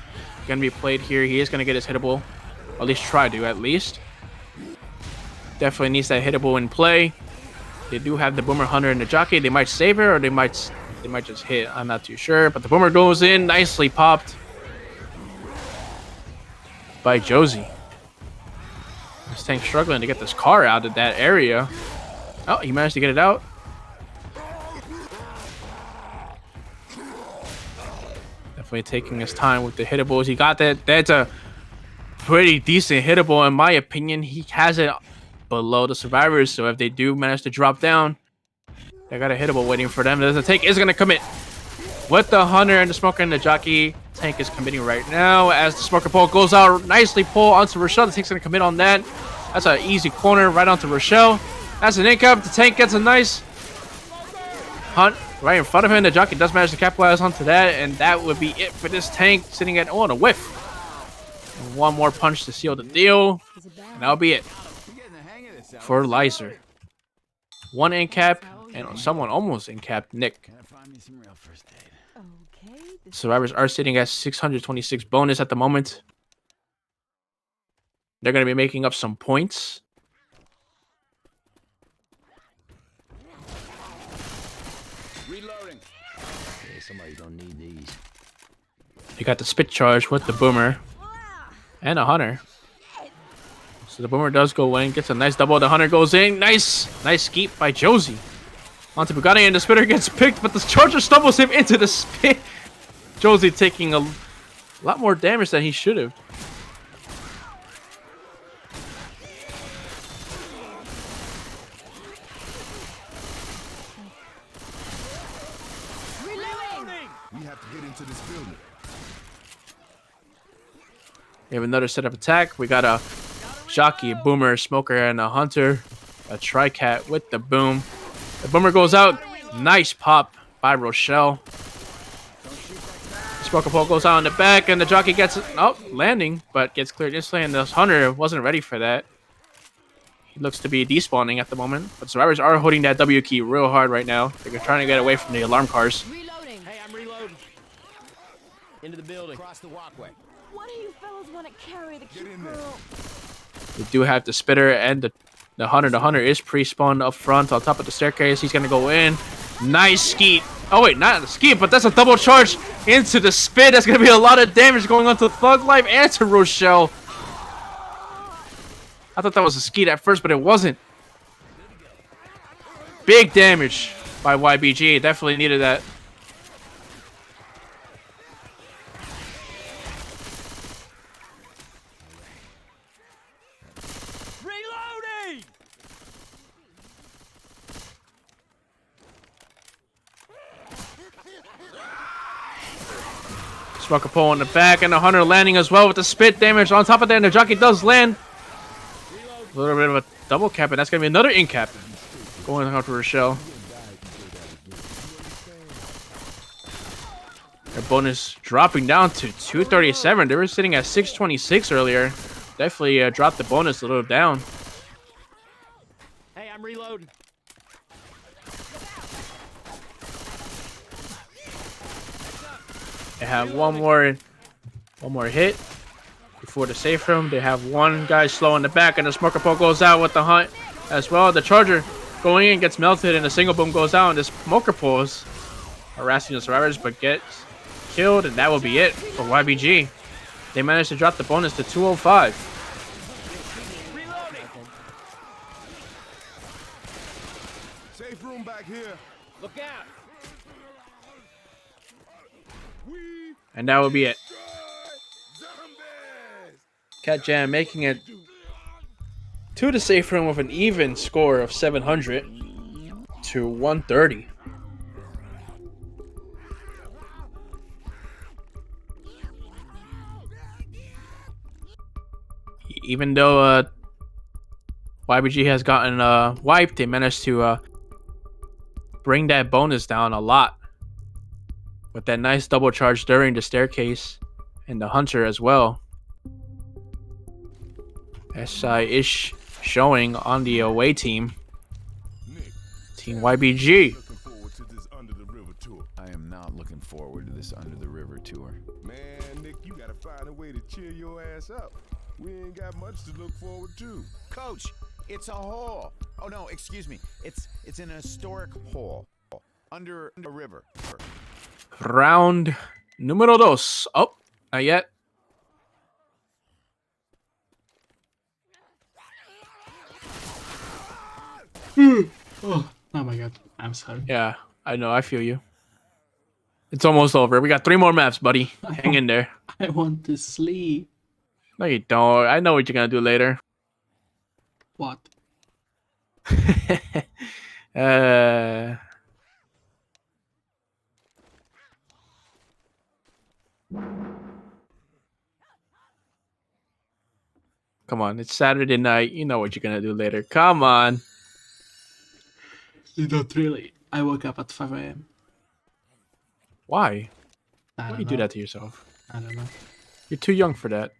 going to be played here. He is going to get his hittable, or at least try to, at least. Definitely needs that hittable in play. They do have the boomer hunter and the jockey. They might save it, or they might just hit. I'm not too sure. But the boomer goes in, nicely popped by Josie. This tank struggling to get this car out of that area. Oh, he managed to get it out. Definitely taking his time with the hittables. He got that. That's a pretty decent hittable in my opinion. He has it below the survivors, so if they do manage to drop down, they got a hittable waiting for them. The tank is going to commit with the hunter and the smoker and the jockey. Tank is committing right now as the smoker pole goes out. Nicely pull onto Rochelle. The tank's going to commit on that. That's an easy corner right onto Rochelle. That's an incap. The tank gets a nice hunt right in front of him. The jockey does manage to capitalize onto that, and that would be it for this tank, sitting at, and a whiff. And one more punch to seal the deal, and that'll be it for Lizer. One incap, and someone almost incapped Nick. Survivors are sitting at 626 bonus at the moment. They're going to be making up some points. Reloading. Yeah, somebody's gonna need these. They got the spit charge with the boomer and a hunter. So the boomer does go in, gets a nice double. The hunter goes in. Nice skeep by Josie. Onto Bugatti, and the spitter gets picked, but the charger stumbles him into the spit. Josie taking a lot more damage than he should have. We have to get into this building. We have another set of attack. We got a jockey, a boomer, a smoker, and a hunter. A tri-cat with the boom. The boomer goes out. Nice pop by Rochelle. Smoker pole goes out in the back, and the jockey gets landing, but gets cleared instantly, and the hunter wasn't ready for that. He looks to be despawning at the moment, but survivors are holding that W key real hard right now. They're trying to get away from the alarm cars. Reloading. Hey, I'm reloading. Into the building. Across the walkway. One of you fellas want to carry the cute in there. girl? We do have the spitter and the hunter. The hunter is pre-spawned up front on top of the staircase. He's going to go in. Nice skeet. Oh, wait, not the skeet, but that's a double charge into the spit. That's going to be a lot of damage going on to Thug Life and to Rochelle. I thought that was a skeet at first, but it wasn't. Big damage by YBG. Definitely needed that. Reloading! Smoker pole in the back, and the hunter landing as well with the spit damage. On top of that, and the jockey does land. A little bit of a double cap, and that's going to be another incap. Going out to Rochelle. Their bonus dropping down to 237. They were sitting at 626 earlier. definitely dropped the bonus a little down. Hey, I'm reloading. They have one more hit before the safe room. They have one guy slow in the back, and the smoker pole goes out with the hunt as well. The charger going in gets melted, and the single boom goes out, and the smoker pole is harassing the survivors, but gets killed, and that will be it for YBG. They managed to drop the bonus to 205. Safe room back here. Look out. And that will be it. Zombies! CATJAM making it to the safe room with an even score of 700 to 130. Even though YBG has gotten wiped, they managed to bring that bonus down a lot with that nice double charge during the staircase and the hunter as well. SI is showing on the away team. Nick, Team YBG. looking forward to this Under the River tour. I am not looking forward to this Under the River tour. Man, Nick, you gotta find a way to cheer your ass up. We ain't got much to look forward to. Coach, it's a hole. Oh no, excuse me. It's an historic hole under a river. Round número dos. Oh, not yet. Oh my god, I'm sorry. Yeah, I know. I feel you. It's almost over. We got 3 more maps, buddy. Hang in there. I want to sleep. No, you don't. I know what you're gonna do later. What? Come on, it's Saturday night. You know what you're gonna do later. Come on. Not really. I woke up at 5 a.m. Why? I Why do don't you do know. that to yourself? I don't know. You're too young for that.